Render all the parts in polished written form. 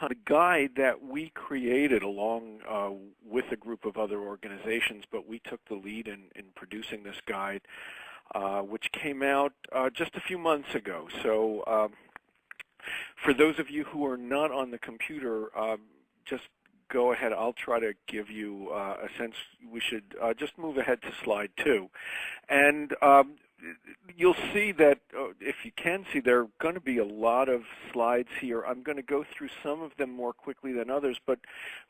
The guide that we created along with a group of other organizations, but we took the lead in producing this guide, which came out just a few months ago. So for those of you who are not on the computer, just go ahead. I'll try to give you a sense. We should just move ahead to slide 2. And you'll see that, if you can see, there are going to be a lot of slides here. I'm going to go through some of them more quickly than others, but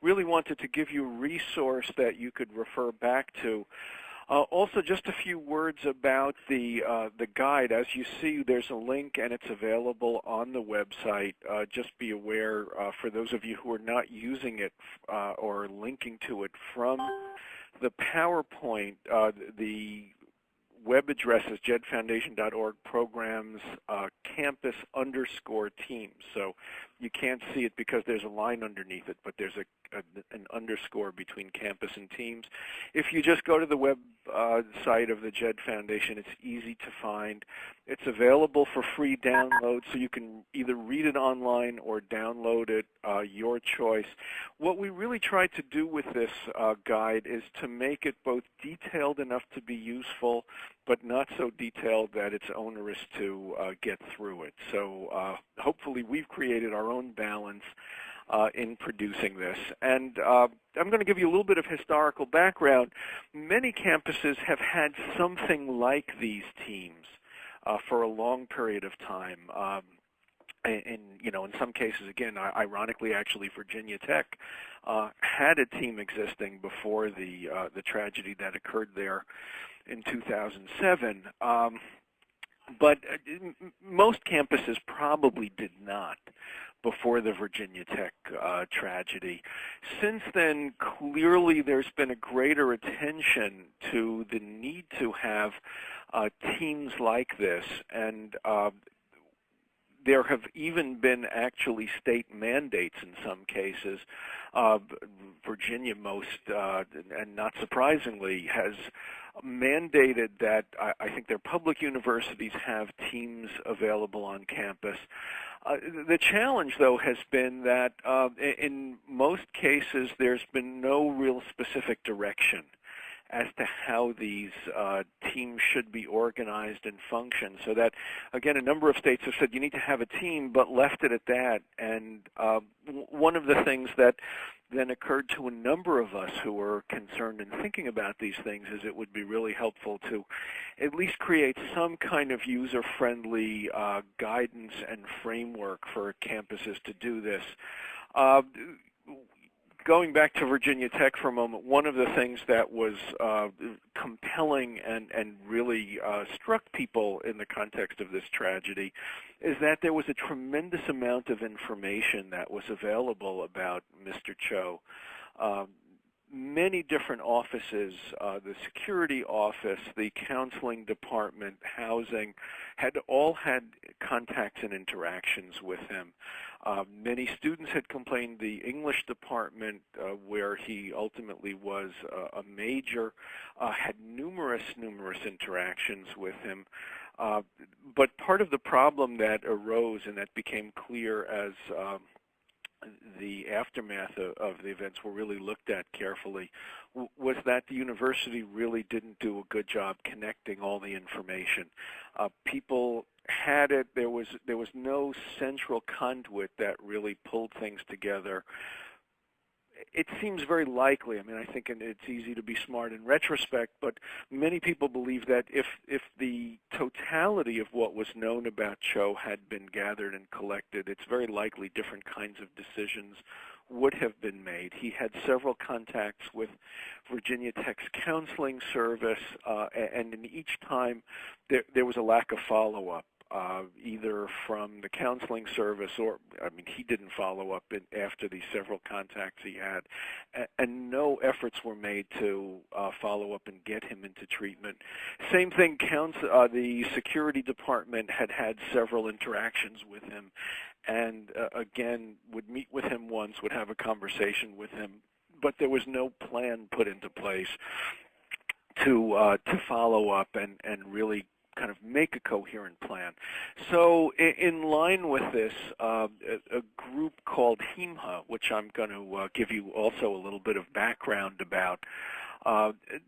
really wanted to give you a resource that you could refer back to. Also, just a few words about the guide. As you see, there's a link, and it's available on the website. Just be aware, for those of you who are not using it or linking to it from the PowerPoint, the web address is jedfoundation.org programs campus_teams. So you can't see it because there's a line underneath it, but there's an underscore between campus and teams. If you just go to the web site of the JED Foundation, it's easy to find. It's available for free download, so you can either read it online or download it, your choice. What we really tried to do with this guide is to make it both detailed enough to be useful, but not so detailed that it's onerous to get through it. So hopefully we've created our own balance in producing this. And I'm going to give you a little bit of historical background. Many campuses have had something like these teams for a long period of time. In some cases, again, ironically, actually, Virginia Tech had a team existing before the tragedy that occurred there in 2007. But most campuses probably did not before the Virginia Tech tragedy. Since then, clearly there's been a greater attention to the need to have teams like this, and there have even been actually state mandates in some cases. Virginia and not surprisingly, has mandated that I think their public universities have teams available on campus. The challenge, though, has been that in most cases there's been no real specific direction as to how these teams should be organized and function. So that, again, a number of states have said you need to have a team, but left it at that. And one of the things that then occurred to a number of us who were concerned and thinking about these things is it would be really helpful to at least create some kind of user-friendly guidance and framework for campuses to do this. Going back to Virginia Tech for a moment, one of the things that was compelling and really struck people in the context of this tragedy is that there was a tremendous amount of information that was available about Mr. Cho. Many different offices, the security office, the counseling department, housing, had all had contacts and interactions with him. Many students had complained. The English department, where he ultimately was a major, had numerous interactions with him. But part of the problem that arose and that became clear as the aftermath of the events were really looked at carefully was that the university really didn't do a good job connecting all the information. People had it. There was no central conduit that really pulled things together. It seems very likely. I mean, I think it's easy to be smart in retrospect, but many people believe that if the totality of what was known about Cho had been gathered and collected, it's very likely different kinds of decisions would have been made. He had several contacts with Virginia Tech's counseling service, and in each time there was a lack of follow-up. Either from the counseling service or, I mean, he didn't follow up after the several contacts he had, and no efforts were made to follow up and get him into treatment. Same thing, the security department had several interactions with him, and again, would meet with him once, would have a conversation with him, but there was no plan put into place to follow up and really kind of make a coherent plan. So in line with this, a group called HEMHA, which I'm going to give you also a little bit of background about,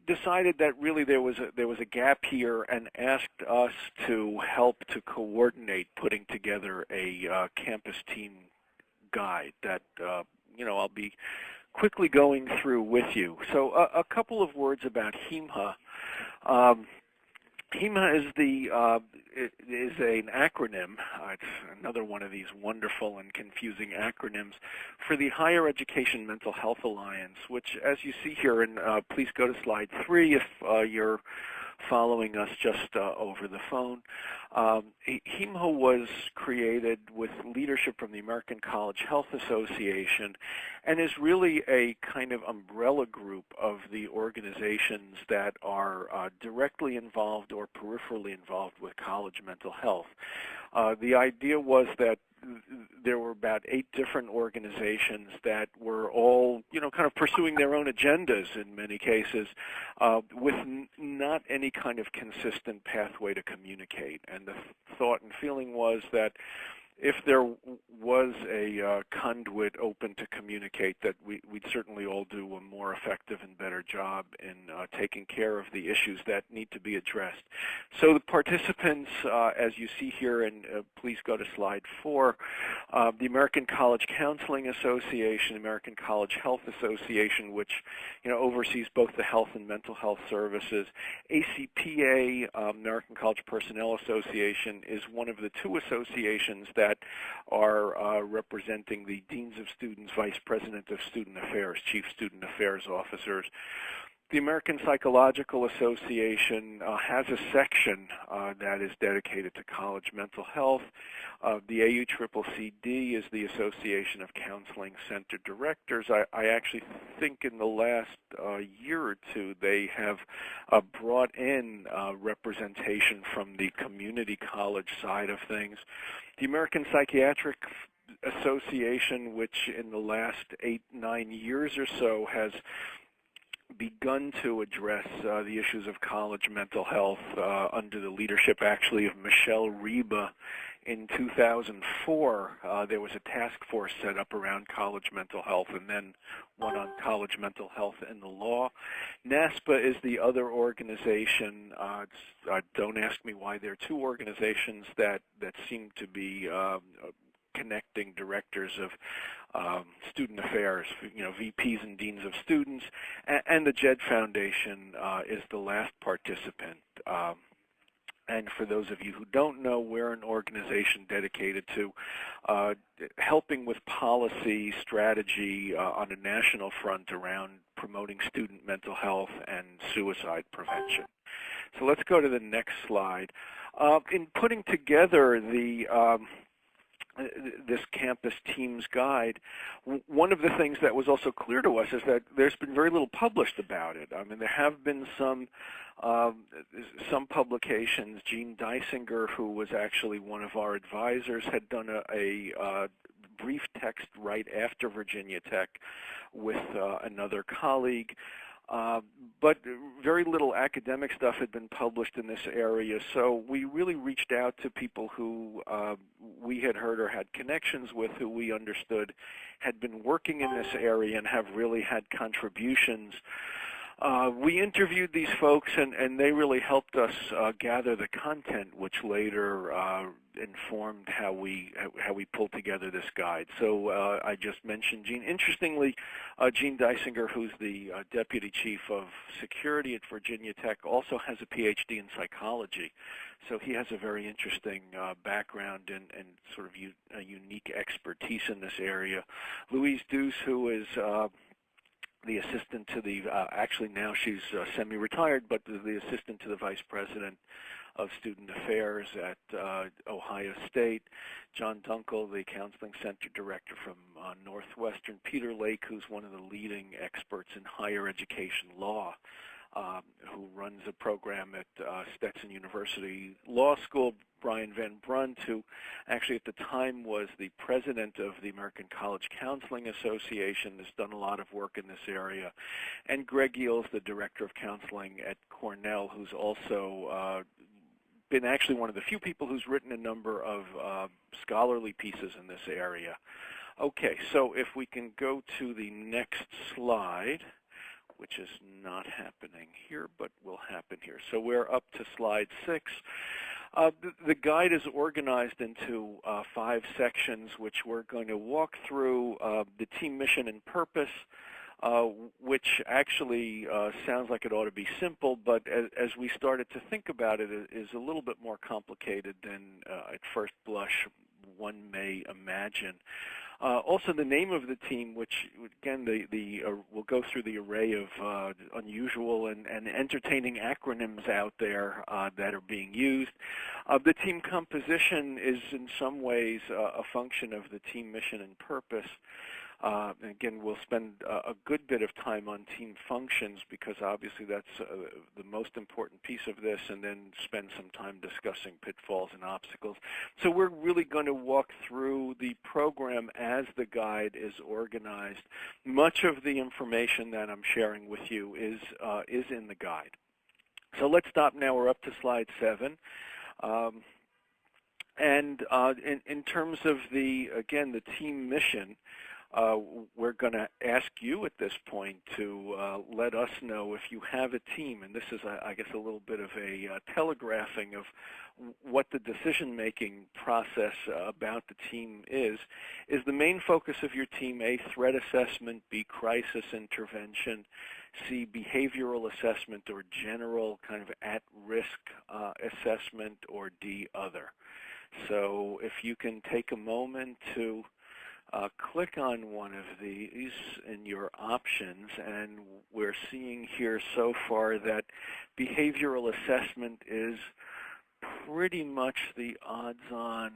decided that really there was a gap here and asked us to help to coordinate putting together a campus team guide that I'll be quickly going through with you. So a couple of words about HEMHA. HEMHA is an acronym. It's another one of these wonderful and confusing acronyms for the Higher Education Mental Health Alliance, which, as you see here, and please go to slide 3 if you're following us just over the phone. HEMHA was created with leadership from the American College Health Association and is really a kind of umbrella group of the organizations that are directly involved or peripherally involved with college mental health. The idea was that there were about 8 different organizations that were all, kind of pursuing their own agendas in many cases, with not any kind of consistent pathway to communicate. And the thought and feeling was that if there was a conduit open to communicate, that we'd certainly all do a more effective and better job in taking care of the issues that need to be addressed. So the participants, as you see here, and please go to slide 4, the American College Counseling Association, American College Health Association, which oversees both the health and mental health services. ACPA, American College Personnel Association, is one of the 2 associations that are representing the deans of students, vice president of student affairs, chief student affairs officers. The American Psychological Association has a section that is dedicated to college mental health. The AUCCCD is the Association of Counseling Center Directors. I actually think in the last year or 2 they have brought in representation from the community college side of things. The American Psychiatric Association, which in the last 8-9 years or so has begun to address the issues of college mental health under the leadership actually of Michelle Reba. In 2004, there was a task force set up around college mental health and then one on college mental health and the law. NASPA is the other organization. Don't ask me why. There are 2 organizations that seem to be connecting directors of student affairs, VPs and deans of students, and the JED Foundation is the last participant. And for those of you who don't know, we're an organization dedicated to helping with policy strategy on a national front around promoting student mental health and suicide prevention. So let's go to the next slide. In putting together this campus teams guide, one of the things that was also clear to us is that there's been very little published about it. I mean, there have been some publications. Gene Dysinger, who was actually one of our advisors, had done a brief text right after Virginia Tech with another colleague. But very little academic stuff had been published in this area, so we really reached out to people who we had heard or had connections with, who we understood had been working in this area and have really had contributions. We interviewed these folks, and they really helped us gather the content, which later informed how we pulled together this guide. So I just mentioned Gene. Interestingly, Gene Dysinger, who's the Deputy Chief of Security at Virginia Tech, also has a PhD in psychology. So he has a very interesting background and sort of a unique expertise in this area. Louise Deuce, who is the assistant to the, actually now she's semi-retired, but the assistant to the vice president of student affairs at Ohio State. John Dunkel, the counseling center director from Northwestern. Peter Lake, who's one of the leading experts in higher education law, who runs a program at Stetson University Law School. Brian Van Brunt, who actually at the time was the president of the American College Counseling Association, has done a lot of work in this area. And Greg Eels, the director of counseling at Cornell, who's also been actually one of the few people who's written a number of scholarly pieces in this area. Okay, so if we can go to the next slide, which is not happening here, but will happen here. So we're up to slide 6. The guide is organized into 5 sections, which we're going to walk through the team mission and purpose, which actually sounds like it ought to be simple, but as we started to think about it, it is a little bit more complicated than at first blush one may imagine. Also, the name of the team, which again, we'll go through the array of unusual and entertaining acronyms out there that are being used. The team composition is in some ways a function of the team mission and purpose. And again, we'll spend a good bit of time on team functions because obviously that's the most important piece of this, and then spend some time discussing pitfalls and obstacles. So we're really going to walk through the program as the guide is organized. Much of the information that I'm sharing with you is in the guide. So let's stop now. We're up to slide 7. And in terms of the team mission, we're going to ask you at this point to let us know if you have a team, and this is, I guess, a little bit of a telegraphing of what the decision-making process about the team is. Is the main focus of your team A, threat assessment, B, crisis intervention, C, behavioral assessment or general kind of at-risk assessment, or D, other? So if you can take a moment to click on one of these in your options, and we're seeing here so far that behavioral assessment is pretty much the odds-on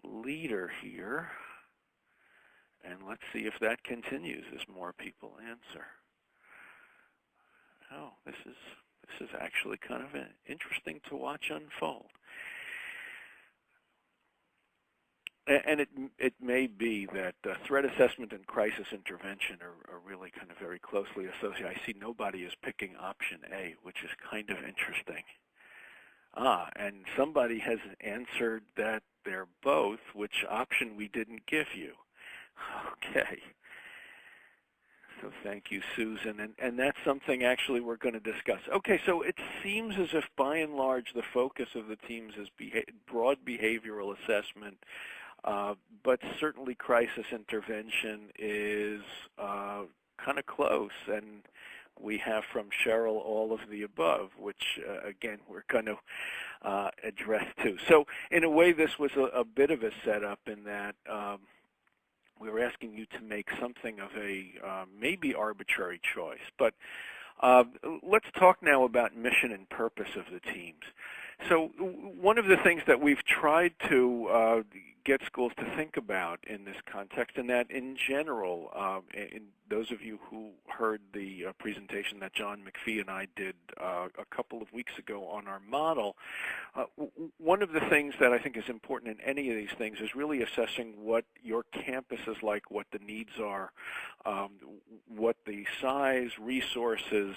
leader here. And let's see if that continues as more people answer. Oh, this is actually kind of interesting to watch unfold. And it may be that threat assessment and crisis intervention are really kind of very closely associated. I see nobody is picking option A, which is kind of interesting. And somebody has answered that they're both, which option we didn't give you. Okay. So thank you, Susan. And that's something actually we're going to discuss. Okay, so it seems as if by and large the focus of the teams is broad behavioral assessment, but certainly crisis intervention is kind of close, and we have from Cheryl all of the above, which again we're going to address too. So in a way this was a bit of a setup in that we were asking you to make something of a maybe arbitrary choice. But let's talk now about mission and purpose of the teams. So one of the things that we've tried to get schools to think about in this context, and that in general, in those of you who heard the presentation that John McPhee and I did a couple of weeks ago on our model, one of the things that I think is important in any of these things is really assessing what your campus is like, what the needs are, what the size, resources,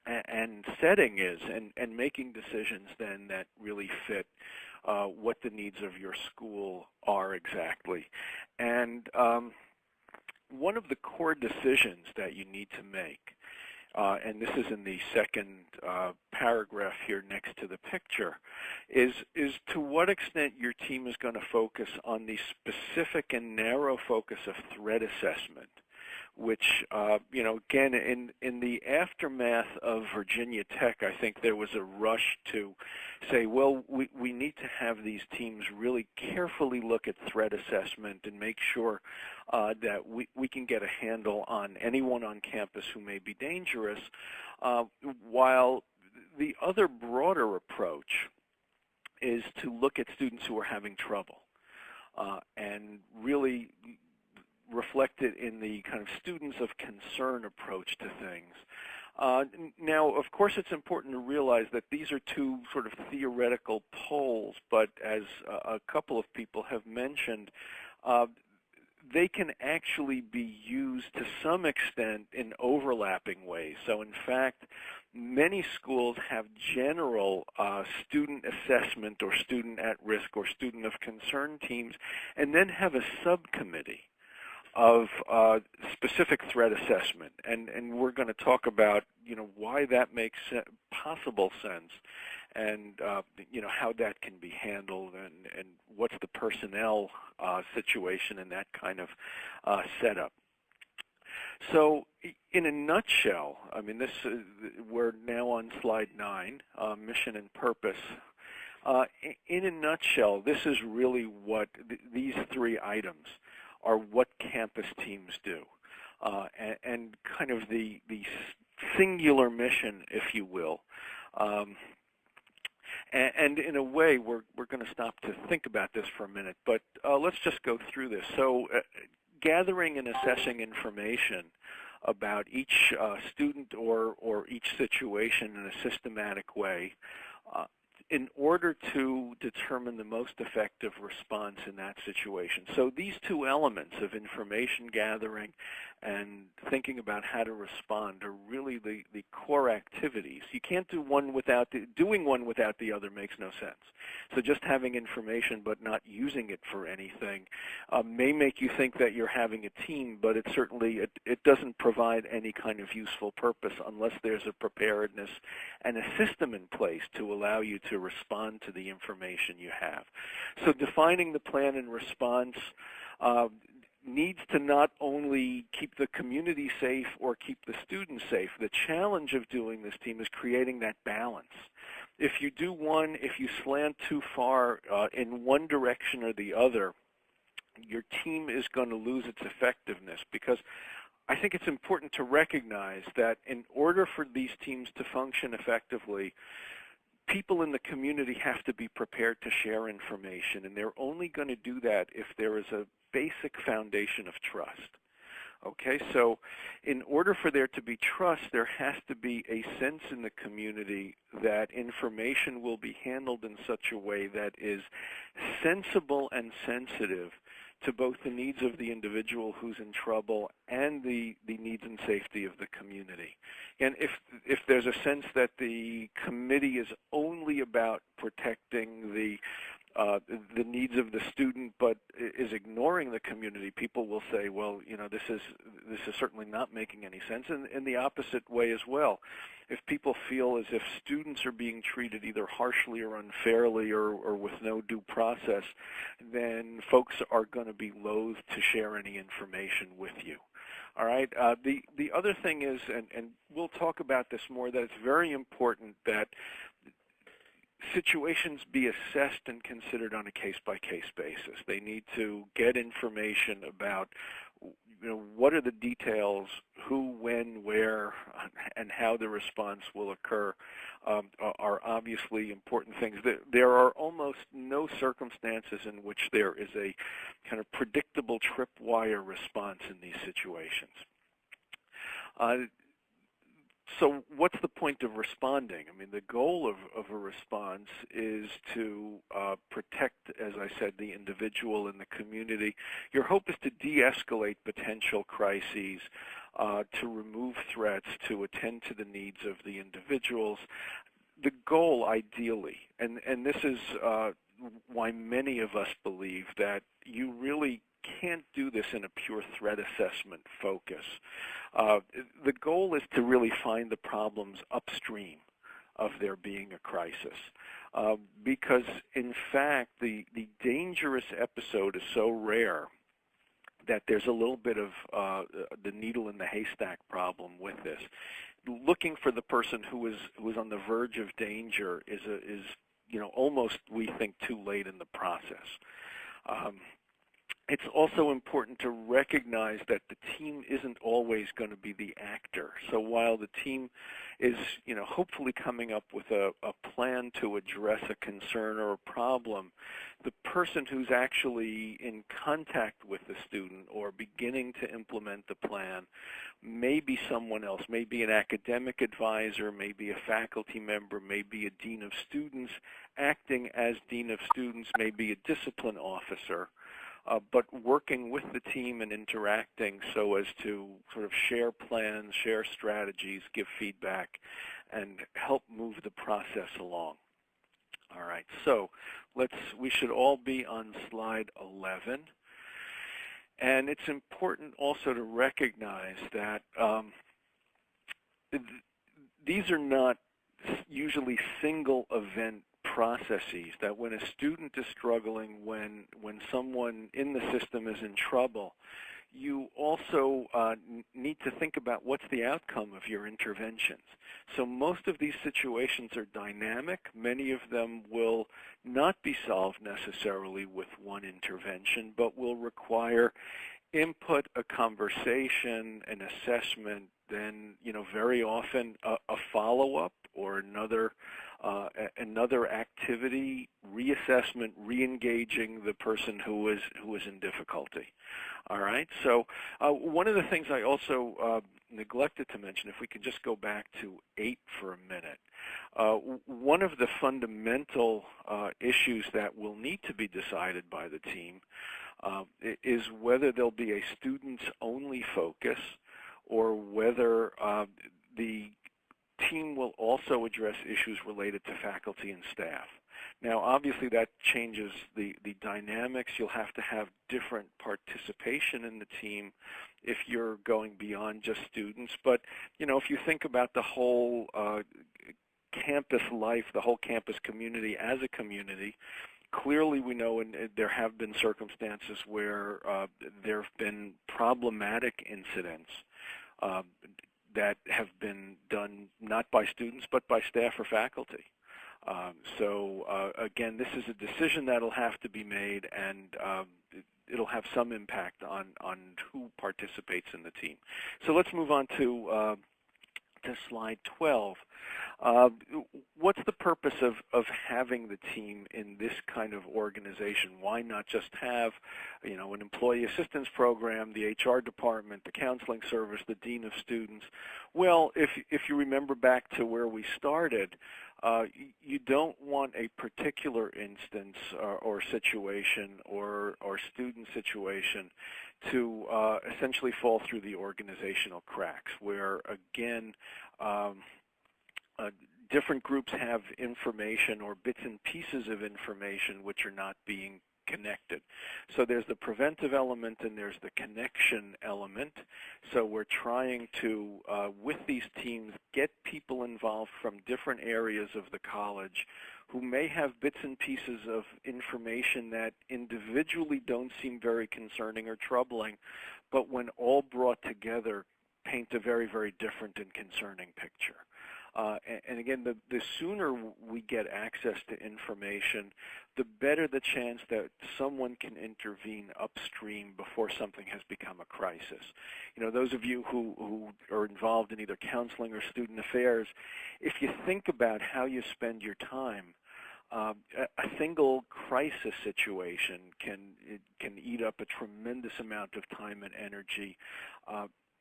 and setting is, and making decisions then that really fit what the needs of your school are exactly. And one of the core decisions that you need to make, and this is in the second paragraph here next to the picture, is to what extent your team is going to focus on the specific and narrow focus of threat assessment, which, you know, again, in the aftermath of Virginia Tech, I think there was a rush to say, well, we need to have these teams really carefully look at threat assessment and make sure that we can get a handle on anyone on campus who may be dangerous, while the other broader approach is to look at students who are having trouble and really reflected in the kind of students of concern approach to things. Now, of course, it's important to realize that these are two sort of theoretical poles, but as a couple of people have mentioned, they can actually be used to some extent in overlapping ways. So in fact, Many schools have general student assessment or student at risk or student of concern teams, and then have a subcommittee of specific threat assessment, and we're going to talk about why that makes possible sense, and how that can be handled, and what's the personnel situation in that kind of setup. So, in a nutshell, I mean, we're now on slide 9, mission and purpose. In a nutshell, this is really what these 3 items are what campus teams do, and kind of the singular mission, if you will. And in a way, we're going to stop to think about this for a minute, but let's just go through this. So gathering and assessing information about each student or each situation in a systematic way in order to determine the most effective response in that situation. So these 2 elements of information gathering and thinking about how to respond are really the core activities. You can't do one without doing one without the other makes no sense. So just having information but not using it for anything may make you think that you're having a team, but it certainly it doesn't provide any kind of useful purpose unless there's a preparedness and a system in place to allow you to respond to the information you have. So defining the plan and response needs to not only keep the community safe or keep the students safe. The challenge of doing this team is creating that balance. If you do one, if you slant too far in one direction or the other, your team is going to lose its effectiveness, because I think it's important to recognize that in order for these teams to function effectively, people in the community have to be prepared to share information, and they're only going to do that if there is a basic foundation of trust. Okay, so in order for there to be trust, there has to be a sense in the community that information will be handled in such a way that is sensible and sensitive to both the needs of the individual who's in trouble and the needs and safety of the community. And if there's a sense that the committee is only about protecting the needs of the student but is ignoring the community, people will say, well, this is certainly not making any sense. And in the opposite way as well. If people feel as if students are being treated either harshly or unfairly or with no due process, then folks are going to be loath to share any information with you. All right. The other thing is, and we'll talk about this more, that it's very important that situations be assessed and considered on a case-by-case basis. They need to get information about what are the details, who, when, where, and how the response will occur are obviously important things. There are almost no circumstances in which there is a kind of predictable tripwire response in these situations. So what's the point of responding? I mean, the goal of a response is to protect, as I said, the individual and the community. Your hope is to de-escalate potential crises, to remove threats, to attend to the needs of the individuals. The goal, ideally, and this is why many of us believe that you really can't do this in a pure threat assessment focus. The goal is to really find the problems upstream of there being a crisis. Because, in fact, the dangerous episode is so rare that there's a little bit of the needle in the haystack problem with this. Looking for the person who is on the verge of danger is almost, we think, too late in the process. It's also important to recognize that the team isn't always going to be the actor. So while the team is, hopefully coming up with a plan to address a concern or a problem, the person who's actually in contact with the student or beginning to implement the plan may be someone else, maybe an academic advisor, maybe a faculty member, maybe a dean of students acting as dean of students, maybe a discipline officer. But working with the team and interacting so as to sort of share plans, share strategies, give feedback, and help move the process along. All right, so we should all be on slide 11. And it's important also to recognize that these are not usually single event processes, that when a student is struggling, when someone in the system is in trouble, you also need to think about what's the outcome of your interventions. So most of these situations are dynamic. Many of them will not be solved necessarily with one intervention, but will require input, a conversation, an assessment, then very often a follow-up or another activity, reassessment, re-engaging the person who is in difficulty. All right. So one of the things I also neglected to mention, if we could just go back to 8 for a minute, one of the fundamental issues that will need to be decided by the team is whether there'll be a students-only focus or whether the team will also address issues related to faculty and staff. Now, obviously, that changes the dynamics. You'll have to have different participation in the team if you're going beyond just students. But, if you think about the whole campus life, the whole campus community as a community, clearly we know there have been circumstances where there have been problematic incidents that have been done not by students but by staff or faculty. So again, this is a decision that'll have to be made, and it'll have some impact on who participates in the team. So let's move on to slide 12. What's the purpose of having the team in this kind of organization? Why not just have, an employee assistance program, the HR department, the counseling service, the dean of students? Well, if you remember back to where we started, you don't want a particular instance or situation or student situation to essentially fall through the organizational cracks, where again different groups have information or bits and pieces of information which are not being connected. So there's the preventive element and there's the connection element. So we're trying to, with these teams, get people involved from different areas of the college who may have bits and pieces of information that individually don't seem very concerning or troubling, but when all brought together paint a very, very different and concerning picture. And again, the sooner we get access to information, the better the chance that someone can intervene upstream before something has become a crisis. Those of you who are involved in either counseling or student affairs, if you think about how you spend your time, a single crisis situation can eat up a tremendous amount of time and energy.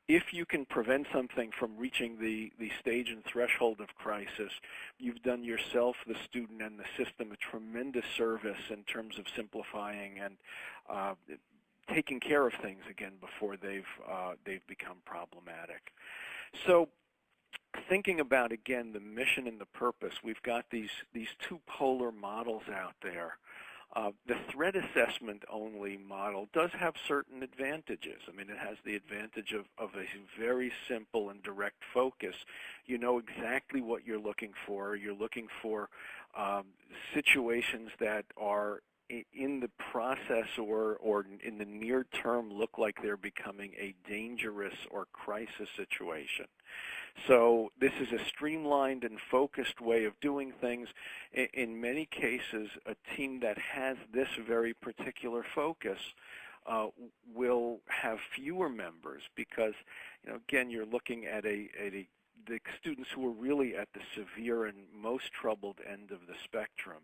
If you can prevent something from reaching the stage and threshold of crisis, you've done yourself, the student, and the system a tremendous service in terms of simplifying and taking care of things again before they've become problematic. So, thinking about again the mission and the purpose, we've got these two polar models out there. The threat assessment only model does have certain advantages. I mean, it has the advantage of a very simple and direct focus. You know exactly what you're looking for. You're looking for situations that are in the process or in the near term look like they're becoming a dangerous or crisis situation. So this is a streamlined and focused way of doing things. In many cases, a team that has this very particular focus will have fewer members because, again, you're looking at the students who are really at the severe and most troubled end of the spectrum.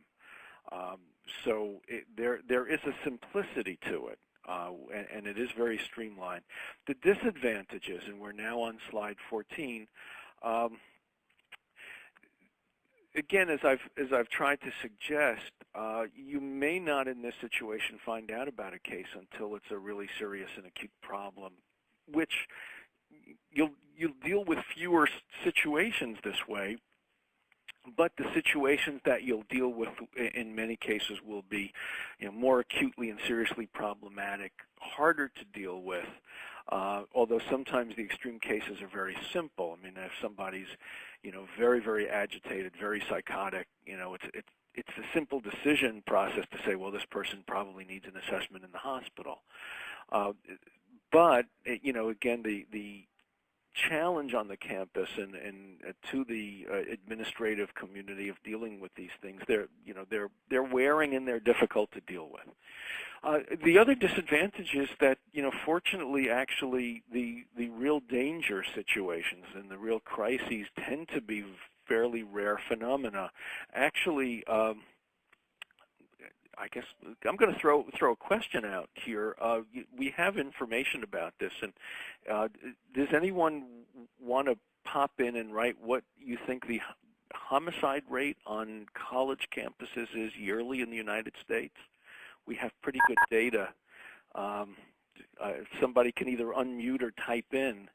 So there is a simplicity to it. And it is very streamlined. The disadvantages, and we're now on slide 14. Again, as I've tried to suggest, you may not in this situation find out about a case until it's a really serious and acute problem, which you'll deal with fewer situations this way. But the situations that you'll deal with in many cases will be, more acutely and seriously problematic, harder to deal with. Although sometimes the extreme cases are very simple. I mean, if somebody's, very, very agitated, very psychotic, it's a simple decision process to say, well, this person probably needs an assessment in the hospital. But again, the challenge on the campus and to the administrative community of dealing with these things, they're wearing and they're difficult to deal with. The other disadvantage is that, fortunately, actually, the real danger situations and the real crises tend to be fairly rare phenomena. Actually, I guess I'm going to throw a question out here. We have information about this, and does anyone want to pop in and write what you think the homicide rate on college campuses is yearly in the United States? We have pretty good data. If somebody can either unmute or type in,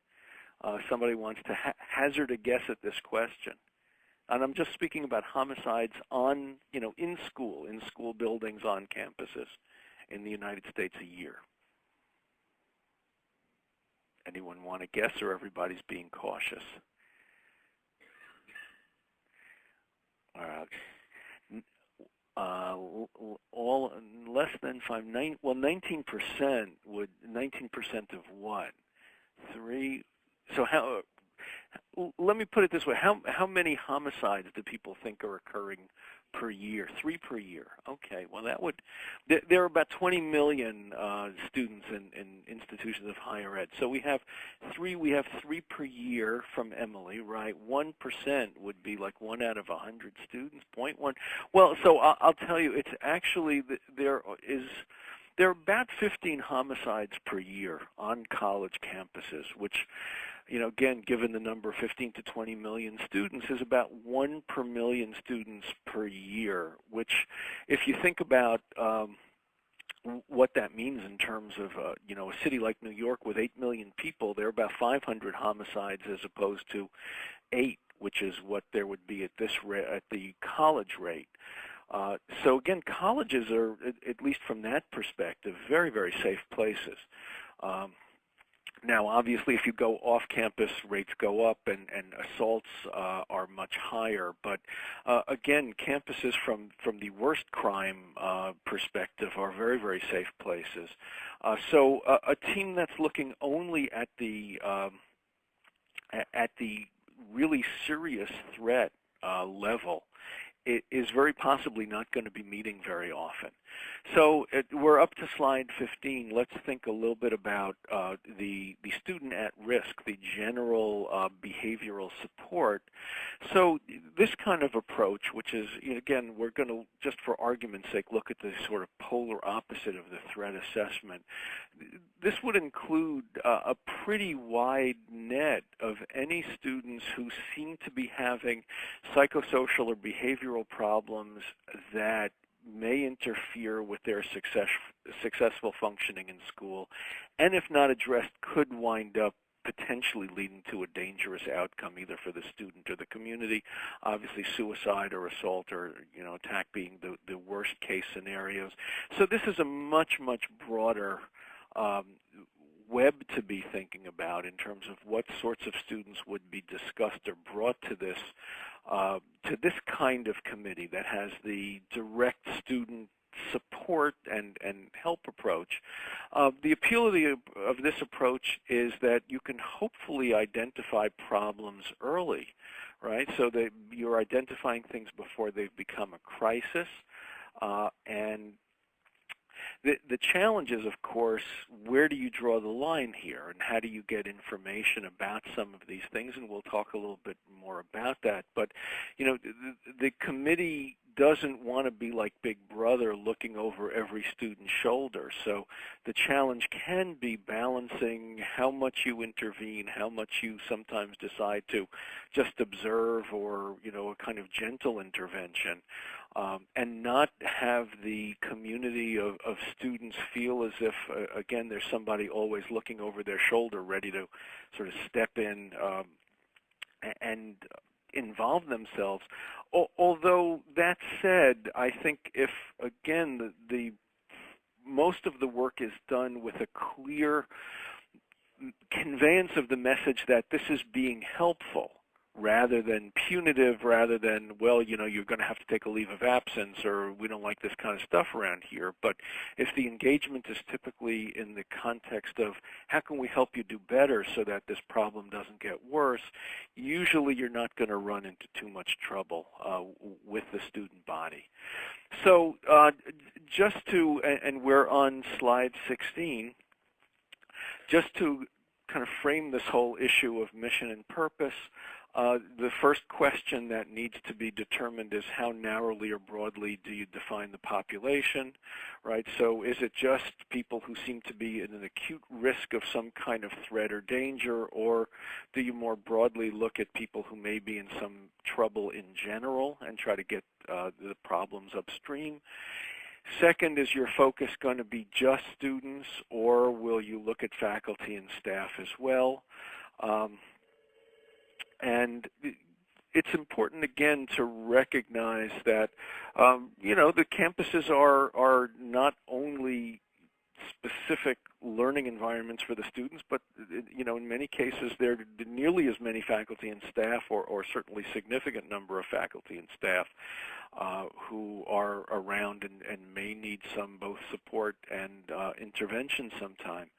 somebody wants to hazard a guess at this question. And I'm just speaking about homicides on, in school buildings, on campuses in the United States a year. Anyone want to guess, or everybody's being cautious? All less than 19% would, 19% of what? 3. So how? Let me put it this way: how many homicides do people think are occurring per year? 3 per year. Okay. Well, that would. There are about 20 million students in institutions of higher ed. So we have 3. We have 3 per year from Emily, right? 1% would be like 1 out of 100 students. 0.1. Well, so I'll tell you, it's actually there are about 15 homicides per year on college campuses, which, again, given the number 15 to 20 million students, is about 1 per million students per year, which, if you think about what that means in terms of, a city like New York with 8 million people, there are about 500 homicides as opposed to 8, which is what there would be at the college rate. So again, colleges are, at least from that perspective, very, very safe places. Now, obviously, if you go off campus, rates go up and assaults are much higher. But again, campuses from the worst crime perspective are very, very safe places. So a team that's looking only at the really serious threat level, it is very possibly not going to be meeting very often. So we're up to slide 15. Let's think a little bit about the student at risk, the general behavioral support. So this kind of approach, which is, again, we're going to, just for argument's sake, look at the sort of polar opposite of the threat assessment. This would include a pretty wide net of any students who seem to be having psychosocial or behavioral problems that may interfere with their successful functioning in school, and if not addressed, could wind up potentially leading to a dangerous outcome, either for the student or the community. Obviously, suicide or assault or attack being the worst case scenarios. So this is a much, much broader web to be thinking about in terms of what sorts of students would be discussed or brought to this kind of committee that has the direct student support and help approach. The appeal of this approach is that you can hopefully identify problems early, right? So that you're identifying things before they've become a crisis, and the challenge is, of course, where do you draw the line here, and how do you get information about some of these things? And we'll talk a little bit more about that. But, the committee doesn't want to be like Big Brother looking over every student's shoulder. So the challenge can be balancing how much you intervene, how much you sometimes decide to just observe or, a kind of gentle intervention. And not have the community of students feel as if, again, there's somebody always looking over their shoulder ready to sort of step in and involve themselves. Although that said, I think if, again, the most of the work is done with a clear conveyance of the message that this is being helpful rather than punitive, rather than, well, you know, you're going to have to take a leave of absence, or we don't like this kind of stuff around here. But if the engagement is typically in the context of how can we help you do better so that this problem doesn't get worse, usually you're not going to run into too much trouble with the student body. So just to, and we're on slide 16, just to kind of frame this whole issue of mission and purpose, the first question that needs to be determined is how narrowly or broadly do you define the population, right? So is it just people who seem to be in an acute risk of some kind of threat or danger, or do you more broadly look at people who may be in some trouble in general and try to get the problems upstream? Second, is your focus going to be just students, or will you look at faculty and staff as well? And it's important, again, to recognize that, you know, the campuses are not only specific learning environments for the students, but, you know, in many cases there are nearly as many faculty and staff, or certainly significant number of faculty and staff who are around and may need some both support and intervention sometime.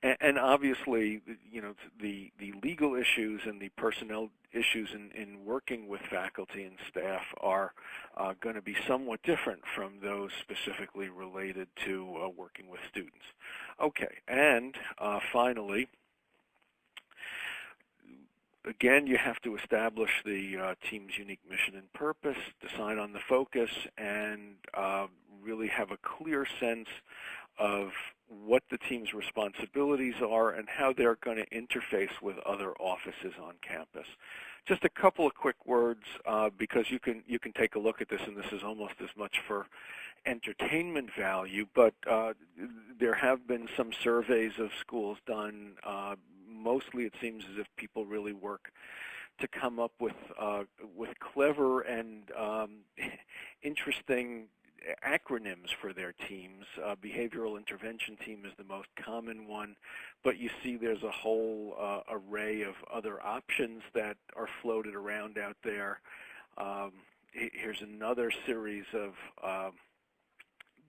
And obviously, you know, the legal issues and the personnel issues in working with faculty and staff are going to be somewhat different from those specifically related to working with students. Okay, and finally, again, you have to establish the team's unique mission and purpose, decide on the focus, and really have a clear sense of what the team's responsibilities are and how they're going to interface with other offices on campus. Just a couple of quick words, because you can take a look at this, and this is almost as much for entertainment value, but there have been some surveys of schools done. Mostly it seems as if people really work to come up with clever and interesting acronyms for their teams. Behavioral intervention team is the most common one, but you see there's a whole array of other options that are floated around out there. Here's another series of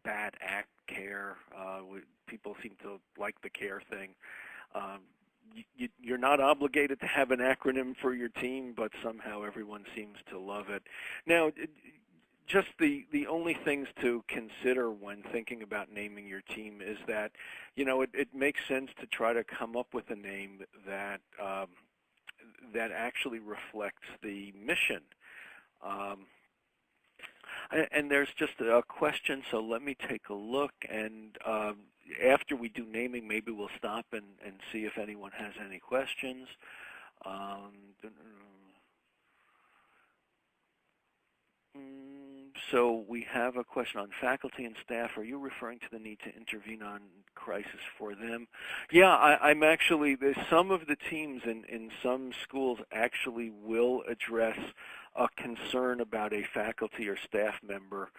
bad act care. People seem to like the care thing. You're not obligated to have an acronym for your team, but somehow everyone seems to love it. Now, just the only things to consider when thinking about naming your team is that, you know, it makes sense to try to come up with a name that that actually reflects the mission. And there's just a question, so let me take a look, and after we do naming, maybe we'll stop and see if anyone has any questions. So we have a question on faculty and staff. Are you referring to the need to intervene on crisis for them? Yeah, I'm actually, there's some of the teams in some schools actually will address a concern about a faculty or staff member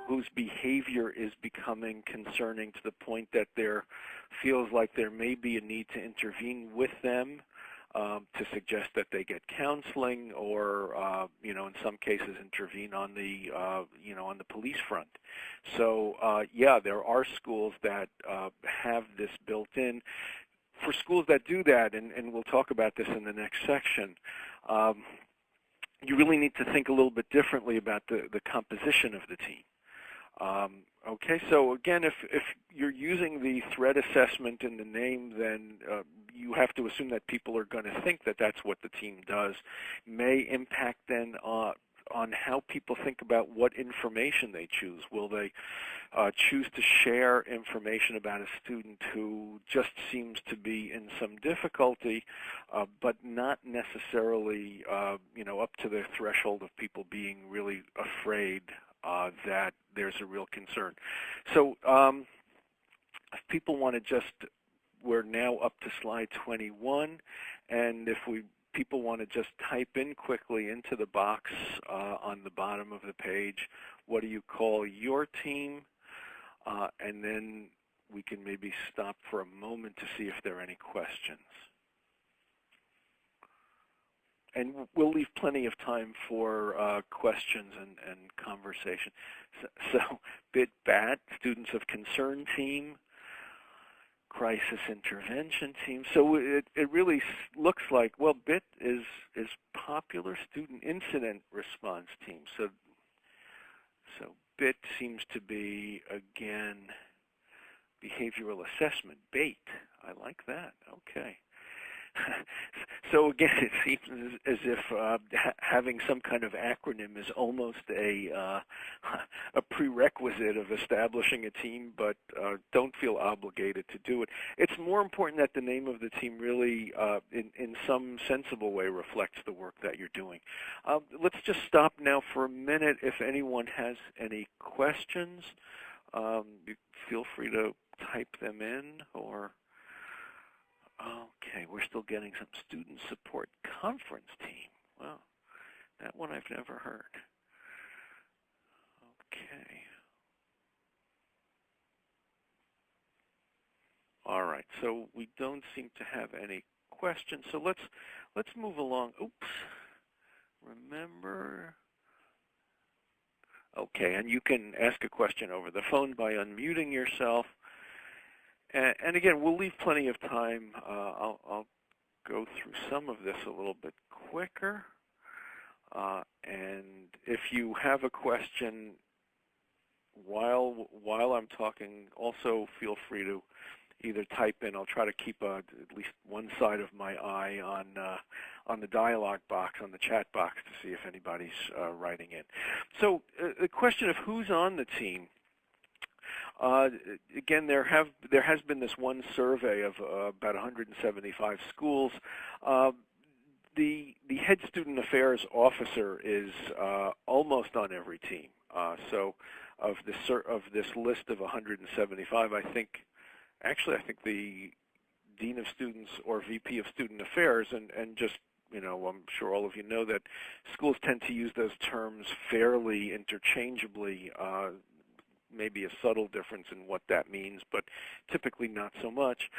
whose behavior is becoming concerning to the point that there feels like there may be a need to intervene with them. To suggest that they get counseling, or you know, in some cases intervene on the you know, on the police front. So yeah, there are schools that have this built in. For schools that do that, and we'll talk about this in the next section, you really need to think a little bit differently about the composition of the team. Okay, so again, if you're using the threat assessment in the name, then you have to assume that people are going to think that that's what the team does. May impact then on how people think about what information they choose. Will they choose to share information about a student who just seems to be in some difficulty, but not necessarily you know, up to the threshold of people being really afraid that there's a real concern. So if people want to just, we're now up to slide 21, and if people want to just type in quickly into the box on the bottom of the page, what do you call your team? And then we can maybe stop for a moment to see if there are any questions. And we'll leave plenty of time for questions and conversation. So BIT-BAT, Students of Concern team, Crisis Intervention team. So it really looks like, well, BIT is Popular Student Incident Response team. So BIT seems to be, again, Behavioral Assessment, BAIT. I like that. Okay. So again, it seems as if having some kind of acronym is almost a prerequisite of establishing a team, but don't feel obligated to do it. It's more important that the name of the team really, in some sensible way, reflects the work that you're doing. Let's just stop now for a minute. If anyone has any questions, feel free to type them in or... Okay, we're still getting some student support conference team. Well, that one I've never heard. Okay. All right, so we don't seem to have any questions. So let's move along. Oops. Remember. Okay, and you can ask a question over the phone by unmuting yourself. And again, we'll leave plenty of time. I'll go through some of this a little bit quicker. And if you have a question while I'm talking, also feel free to either type in. I'll try to keep at least one side of my eye on the dialog box, on the chat box, to see if anybody's writing in. So the question of who's on the team. Again, there has been this one survey of about 175 schools. The head student affairs officer is almost on every team. So of this list of 175, I think the dean of students or VP of student affairs, and just, you know, I'm sure all of you know that schools tend to use those terms fairly interchangeably. Maybe a subtle difference in what that means, but typically not so much.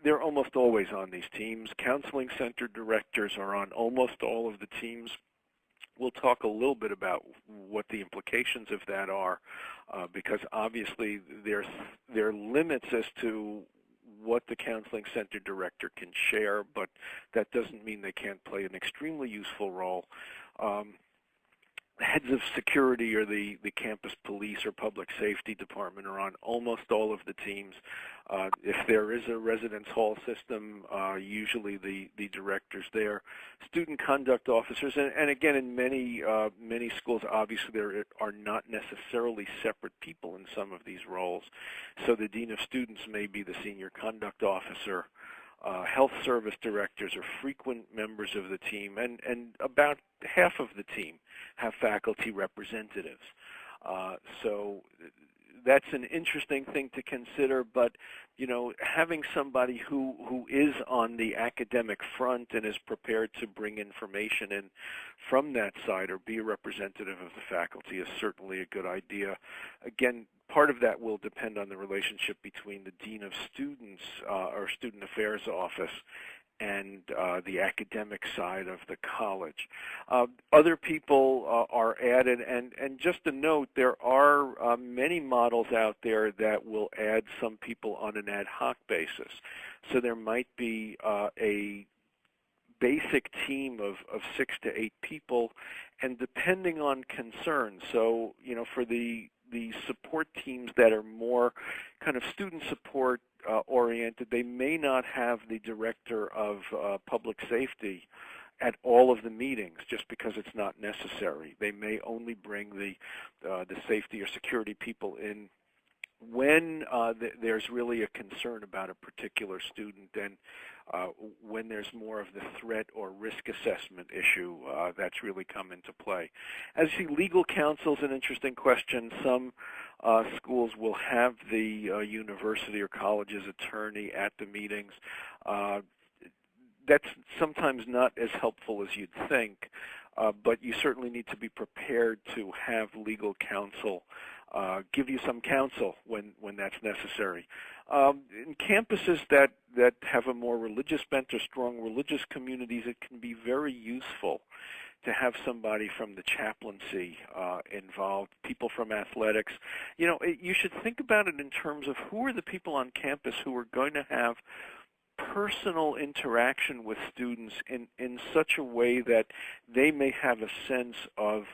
They're almost always on these teams. Counseling center directors are on almost all of the teams. We'll talk a little bit about what the implications of that are, because obviously there are limits as to what the counseling center director can share, but that doesn't mean they can't play an extremely useful role. Heads of security or the campus police or public safety department are on almost all of the teams. If there is a residence hall system, usually the director's there. Student conduct officers, and again, in many schools, obviously there are not necessarily separate people in some of these roles. So the dean of students may be the senior conduct officer. Health service directors are frequent members of the team, and about half of the team have faculty representatives. So that's an interesting thing to consider, but you know, having somebody who is on the academic front and is prepared to bring information in from that side or be a representative of the faculty is certainly a good idea. Again, part of that will depend on the relationship between the dean of students or student affairs office and the academic side of the college. Other people are added, and just a note, there are many models out there that will add some people on an ad hoc basis. So there might be a basic team of 6 to 8 people, and depending on concern, so you know, for the support teams that are more kind of student support oriented, they may not have the director of public safety at all of the meetings just because it's not necessary. They may only bring the safety or security people in when there's really a concern about a particular student, and when there's more of the threat or risk assessment issue, that's really come into play. As you see, legal counsel is an interesting question. Some schools will have the university or college's attorney at the meetings. that's sometimes not as helpful as you'd think, but you certainly need to be prepared to have legal counsel give you some counsel when that's necessary. In campuses that have a more religious bent or strong religious communities, it can be very useful to have somebody from the chaplaincy involved, people from athletics. You should think about it in terms of who are the people on campus who are going to have personal interaction with students in such a way that they may have a sense of,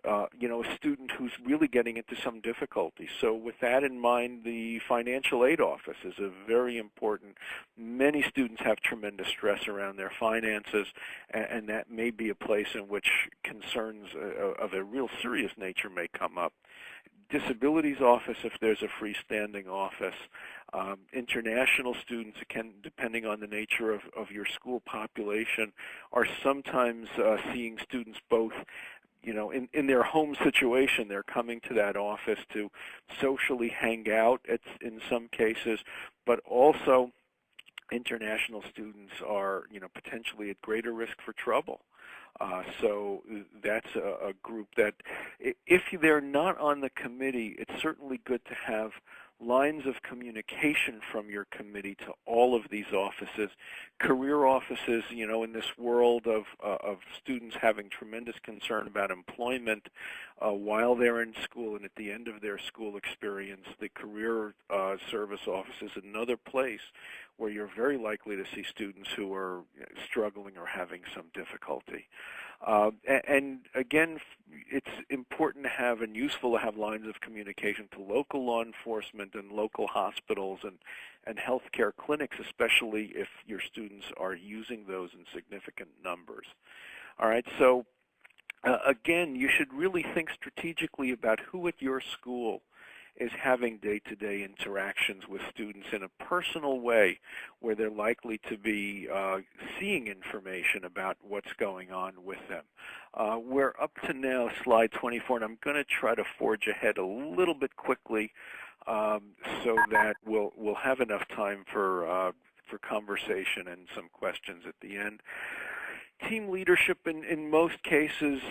a student who's really getting into some difficulty. So with that in mind, the financial aid office is a very important. Many students have tremendous stress around their finances, and that may be a place in which concerns of a real serious nature may come up. Disabilities office, if there's a freestanding office. International students, again, depending on the nature of your school population, are sometimes seeing students both, in their home situation. They're coming to that office to socially hang out in some cases, but also international students are, potentially at greater risk for trouble. So that's a group that, if they're not on the committee, it's certainly good to have lines of communication from your committee to all of these offices. Career offices, in this world of students having tremendous concern about employment while they're in school and at the end of their school experience, the career service office is another place where you're very likely to see students who are struggling or having some difficulty. And again, it's important to have and useful to have lines of communication to local law enforcement and local hospitals and healthcare clinics, especially if your students are using those in significant numbers. All right, so again, you should really think strategically about who at your school is having day-to-day interactions with students in a personal way where they're likely to be seeing information about what's going on with them. We're up to now slide 24, and I'm going to try to forge ahead a little bit quickly so that we'll have enough time for conversation and some questions at the end. Team leadership, in most cases,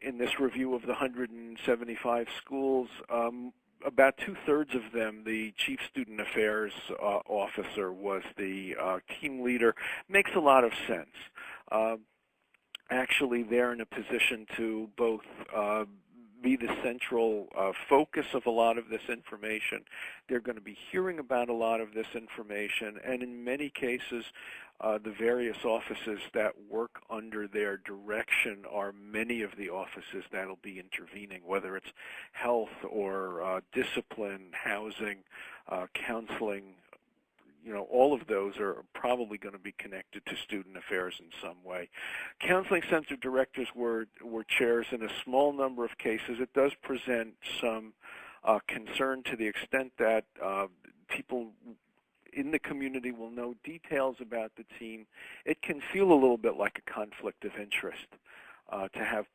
in this review of the 175 schools, about 2/3 of them, the Chief Student Affairs Officer was the team leader. Makes a lot of sense. Actually, they're in a position to both be the central focus of a lot of this information. They're going to be hearing about a lot of this information, and in many cases, the various offices that work under their direction are many of the offices that will be intervening, whether it's health or discipline, housing, counseling. All of those are probably going to be connected to student affairs in some way. Counseling center directors were chairs in a small number of cases. It does present some concern to the extent that people in the community will know details about the team. It can feel a little bit like a conflict of interest to have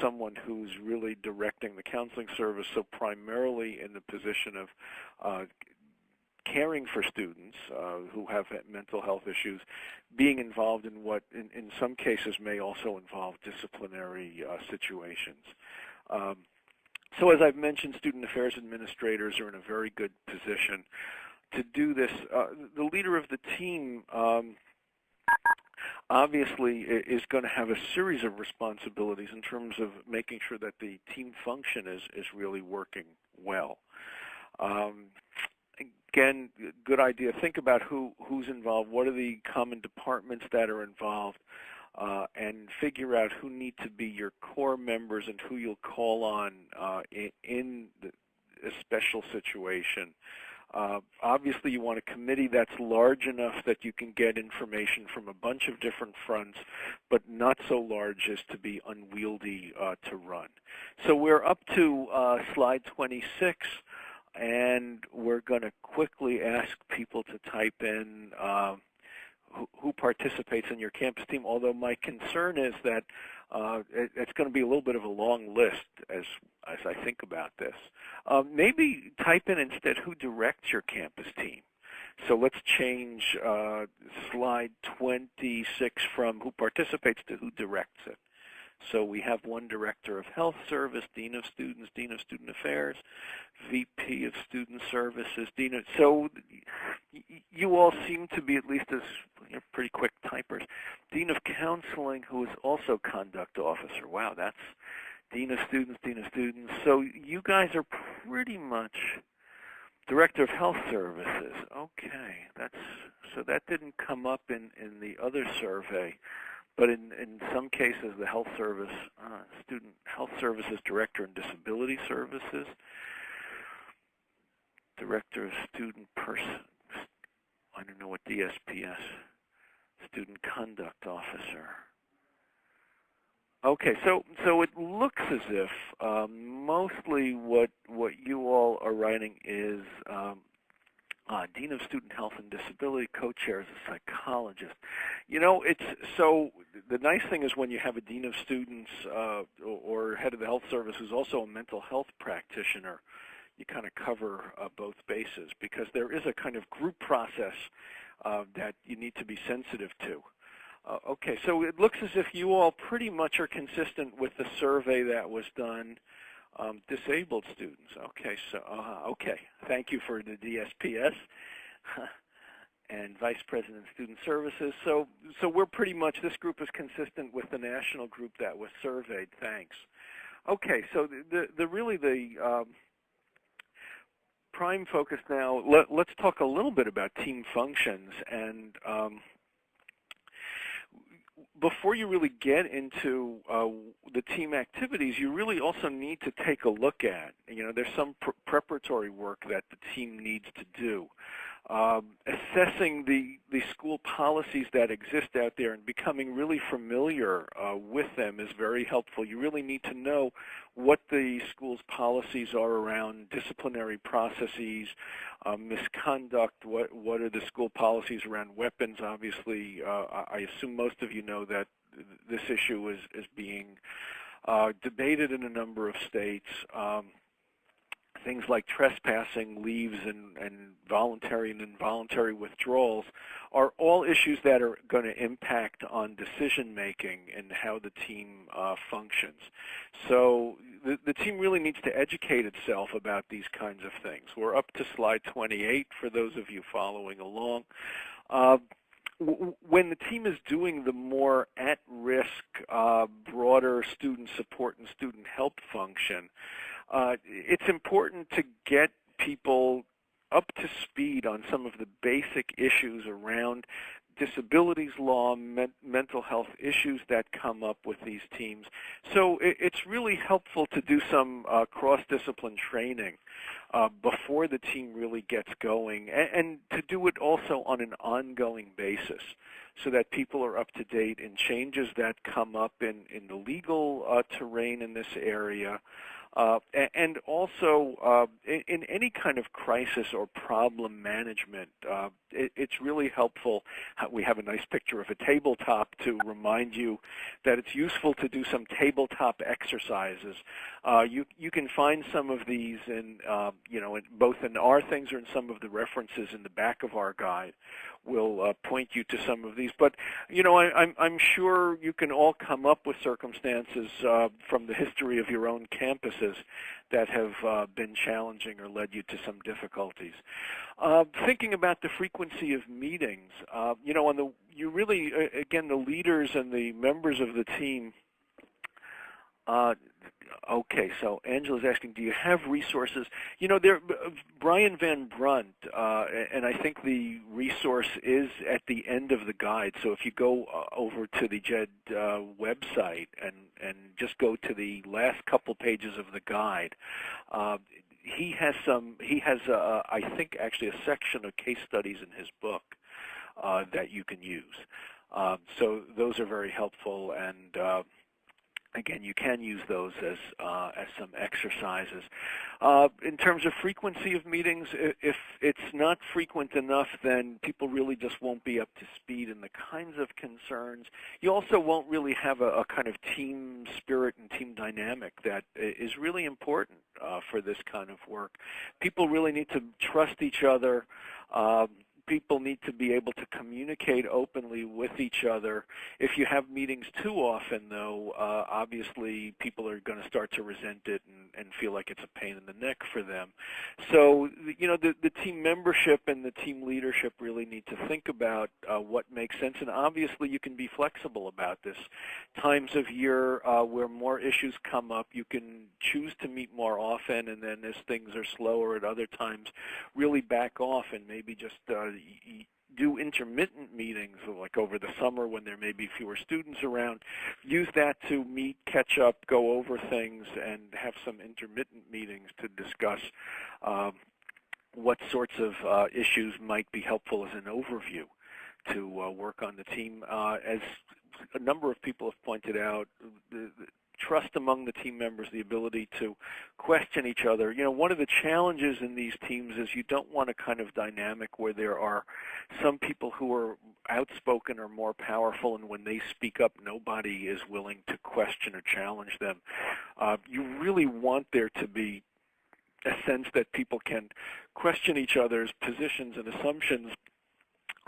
someone who's really directing the counseling service, so primarily in the position of caring for students who have mental health issues, being involved in what in some cases may also involve disciplinary situations. So as I've mentioned, student affairs administrators are in a very good position to do this. The leader of the team obviously is going to have a series of responsibilities in terms of making sure that the team function is really working well. Again, good idea. Think about who's involved, what are the common departments that are involved, and figure out who need to be your core members and who you'll call on in a special situation. Obviously, you want a committee that's large enough that you can get information from a bunch of different fronts, but not so large as to be unwieldy to run. So we're up to slide 26. And we're going to quickly ask people to type in who participates in your campus team, although my concern is that it's going to be a little bit of a long list as I think about this. Maybe type in instead who directs your campus team. so let's change slide 26 from who participates to who directs it. So we have one Director of Health Service, Dean of Students, Dean of Student Affairs, VP of Student Services, Dean of, so you all seem to be, at least as pretty quick typers, Dean of Counseling, who is also Conduct Officer. Wow, that's Dean of Students, Dean of Students. So you guys are pretty much Director of Health Services. Okay, so that didn't come up in the other survey. But in some cases, the health service, Student Health Services Director and Disability Services, Director of Student Person, I don't know what DSPS, Student Conduct Officer. Okay, so it looks as if mostly what you all are writing is Dean of Student Health and Disability, co-chair is a psychologist. You know, it's so the nice thing is when you have a Dean of Students or head of the health service who's also a mental health practitioner, you kind of cover both bases because there is a kind of group process that you need to be sensitive to. Okay, so it looks as if you all pretty much are consistent with the survey that was done. Disabled students. Okay, so okay. Thank you for the DSPS and Vice President Student Services. So we're pretty much, this group is consistent with the national group that was surveyed. Thanks. Okay, so the prime focus now. Let's talk a little bit about team functions and. Before you really get into the team activities, you really also need to take a look at, there's some preparatory work that the team needs to do. Assessing the school policies that exist out there and becoming really familiar with them is very helpful. You really need to know what the school's policies are around disciplinary processes, misconduct, what are the school policies around weapons. Obviously, I assume most of you know that this issue is being debated in a number of states. Things like trespassing, leaves, and voluntary and involuntary withdrawals are all issues that are going to impact on decision-making and how the team functions. So the team really needs to educate itself about these kinds of things. We're up to slide 28 for those of you following along. When the team is doing the more at-risk, broader student support and student help function, it's important to get people up to speed on some of the basic issues around disabilities law, mental health issues that come up with these teams. So it's really helpful to do some cross-discipline training before the team really gets going, and to do it also on an ongoing basis so that people are up to date in changes that come up in the legal terrain in this area. And also in any kind of crisis or problem management, it's really helpful. We have a nice picture of a tabletop to remind you that it's useful to do some tabletop exercises. You can find some of these in, both in our things or in some of the references in the back of our guide. We'll point you to some of these. But, I'm sure you can all come up with circumstances from the history of your own campuses that have been challenging or led you to some difficulties. Thinking about the frequency of meetings, you really, again, the leaders and the members of the team. Okay, so Angela's asking, do you have resources? Brian Van Brunt, and I think the resource is at the end of the guide. So if you go over to the JED website and just go to the last couple pages of the guide, he has I think actually a section of case studies in his book that you can use. So those are very helpful, and again, you can use those as some exercises. In terms of frequency of meetings, if it's not frequent enough, then people really just won't be up to speed in the kinds of concerns. You also won't really have a kind of team spirit and team dynamic that is really important for this kind of work. People really need to trust each other. people need to be able to communicate openly with each other. If you have meetings too often, though, obviously people are going to start to resent it and feel like it's a pain in the neck for them. So, the team membership and the team leadership really need to think about what makes sense. And obviously you can be flexible about this. Times of year where more issues come up, you can choose to meet more often, and then as things are slower at other times, really back off and maybe just do intermittent meetings, like over the summer when there may be fewer students around. Use that to meet, catch up, go over things, and have some intermittent meetings to discuss what sorts of issues might be helpful as an overview to work on the team. As a number of people have pointed out, the trust among the team members, the ability to question each other. One of the challenges in these teams is you don't want a kind of dynamic where there are some people who are outspoken or more powerful, and when they speak up, nobody is willing to question or challenge them. You really want there to be a sense that people can question each other's positions and assumptions.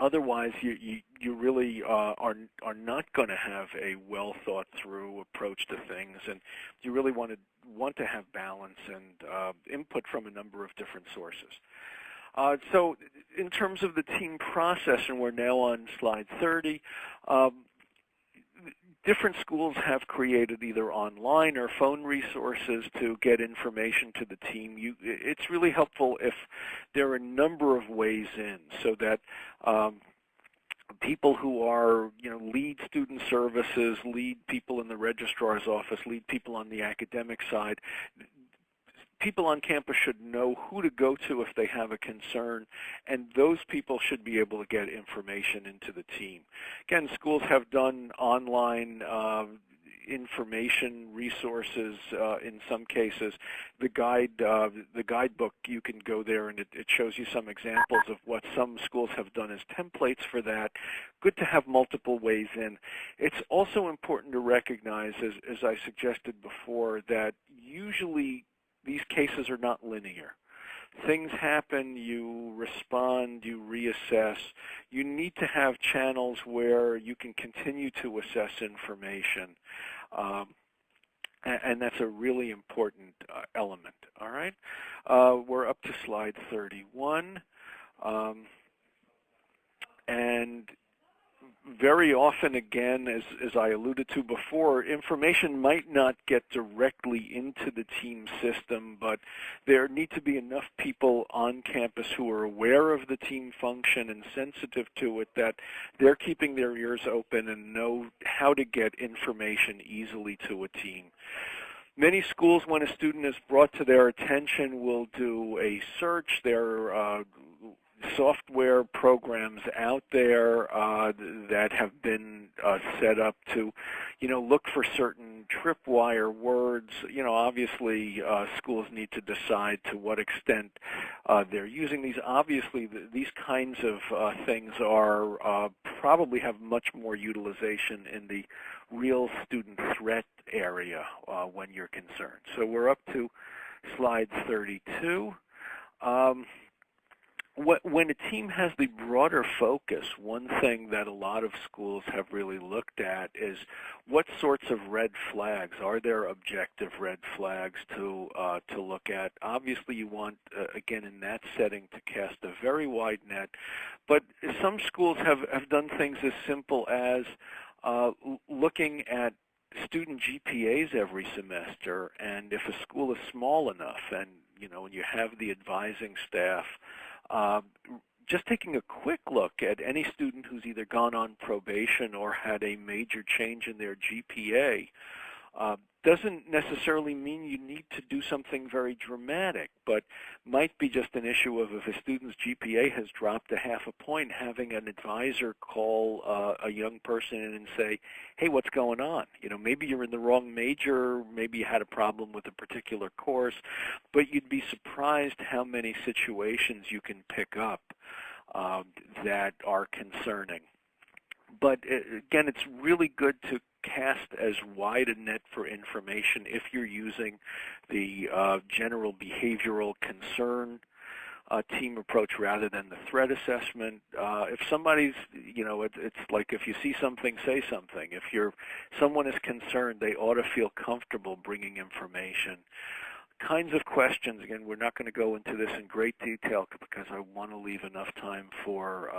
Otherwise, you really are not going to have a well thought through approach to things, and you really want to have balance and input from a number of different sources. So, in terms of the team process, and we're now on slide 30. Different schools have created either online or phone resources to get information to the team. It's really helpful if there are a number of ways in, so that people who are, lead student services, lead people in the registrar's office, lead people on the academic side, people on campus should know who to go to if they have a concern, and those people should be able to get information into the team. Again, schools have done online information resources in some cases. The guidebook, you can go there and it shows you some examples of what some schools have done as templates for that. Good to have multiple ways in. It's also important to recognize, as I suggested before, that usually these cases are not linear. Things happen, you respond, you reassess. You need to have channels where you can continue to assess information. And that's a really important element, all right? We're up to slide 31. And very often, again, as I alluded to before, information might not get directly into the team system, but there need to be enough people on campus who are aware of the team function and sensitive to it that they're keeping their ears open and know how to get information easily to a team. Many schools, when a student is brought to their attention, will do a search. There are software programs out there that have been set up to, look for certain tripwire words. Obviously schools need to decide to what extent they're using these. Obviously these kinds of things are probably have much more utilization in the real student threat area when you're concerned. So we're up to slide 32. When a team has the broader focus, one thing that a lot of schools have really looked at is what sorts of red flags. Are there objective red flags to look at? Obviously you want, again, in that setting to cast a very wide net, but some schools have done things as simple as looking at student GPAs every semester, and if a school is small enough and when you have the advising staff, just taking a quick look at any student who's either gone on probation or had a major change in their GPA doesn't necessarily mean you need to do something very dramatic, but might be just an issue of if a student's GPA has dropped a half a point, having an advisor call a young person in and say, hey, what's going on? Maybe you're in the wrong major, maybe you had a problem with a particular course, but you'd be surprised how many situations you can pick up that are concerning. But again, it's really good to cast as wide a net for information if you're using the general behavioral concern team approach rather than the threat assessment. If somebody's, it's like if you see something, say something. If someone is concerned, they ought to feel comfortable bringing information. Kinds of questions, again, we're not going to go into this in great detail because I want to leave enough time for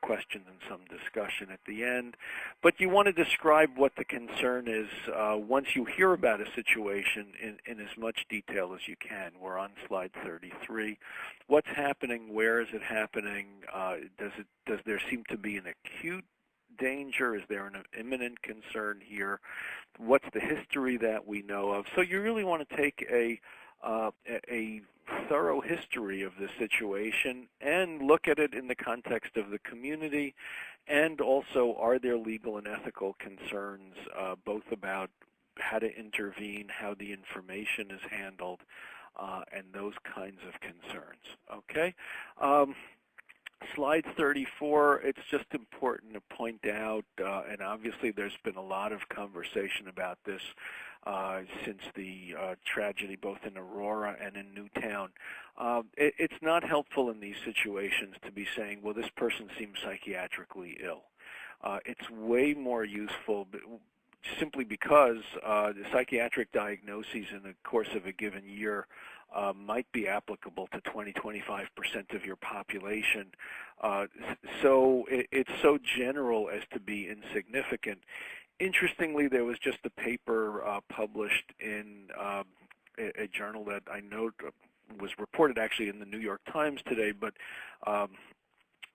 questions and some discussion at the end. But you want to describe what the concern is once you hear about a situation in as much detail as you can. We're on slide 33. What's happening? Where is it happening? Does there seem to be an acute danger? Is there an imminent concern here? What's the history that we know of? So you really want to take a thorough history of the situation and look at it in the context of the community, and also are there legal and ethical concerns both about how to intervene, how the information is handled, and those kinds of concerns. Okay? Slide 34, it's just important to point out, and obviously there's been a lot of conversation about this since the tragedy both in Aurora and in Newtown. It's not helpful in these situations to be saying, well, this person seems psychiatrically ill. It's way more useful simply because the psychiatric diagnoses in the course of a given year might be applicable to 20–25% of your population. So it's so general as to be insignificant. Interestingly, there was just a paper published in a journal that I know was reported actually in the New York Times today, but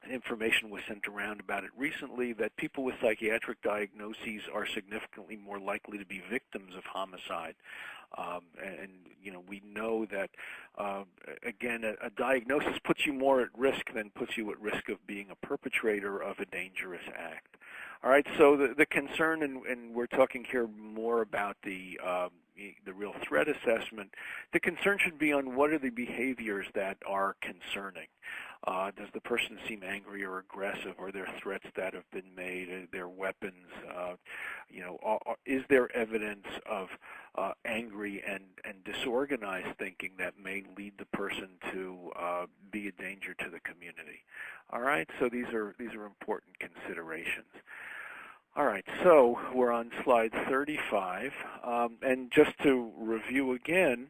information was sent around about it recently that people with psychiatric diagnoses are significantly more likely to be victims of homicide. And we know that, again, a diagnosis puts you more at risk than puts you at risk of being a perpetrator of a dangerous act. All right, so the concern, and we're talking here more about the real threat assessment, the concern should be on what are the behaviors that are concerning. Does the person seem angry or aggressive? Are there threats that have been made? Are there weapons? Is there evidence of angry and disorganized thinking that may lead the person to be a danger to the community? All right, so these are important considerations. All right, so we're on slide 35, and just to review again,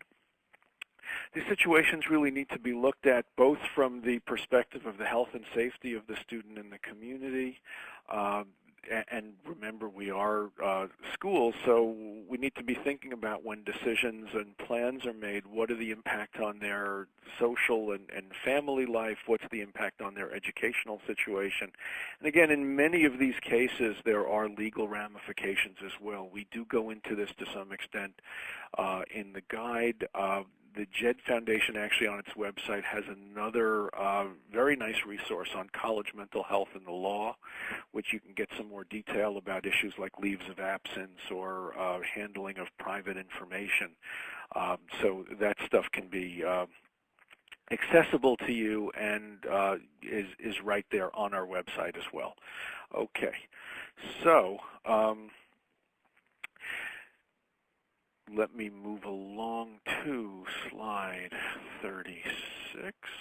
these situations really need to be looked at both from the perspective of the health and safety of the student and the community, and remember we are schools, so we need to be thinking about when decisions and plans are made, what are the impact on their social and family life, what's the impact on their educational situation. And again, in many of these cases there are legal ramifications as well. We do go into this to some extent in the guide. The JED Foundation actually on its website has another very nice resource on college mental health and the law, which you can get some more detail about issues like leaves of absence or handling of private information. So that stuff can be accessible to you and is right there on our website as well. Okay, so let me move along to slide 36.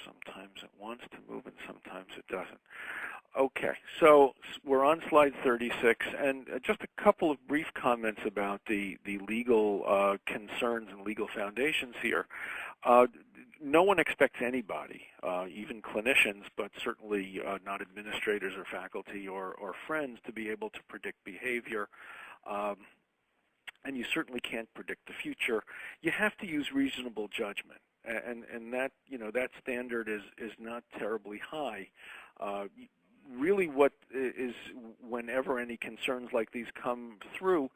Sometimes it wants to move and sometimes it doesn't. Okay, so we're on slide 36, and just a couple of brief comments about the legal concerns and legal foundations here. No one expects anybody, even clinicians, but certainly not administrators or faculty or friends, to be able to predict behavior. And you certainly can't predict the future. You have to use reasonable judgment, and that that standard is not terribly high. Really, what is whenever any concerns like these come through,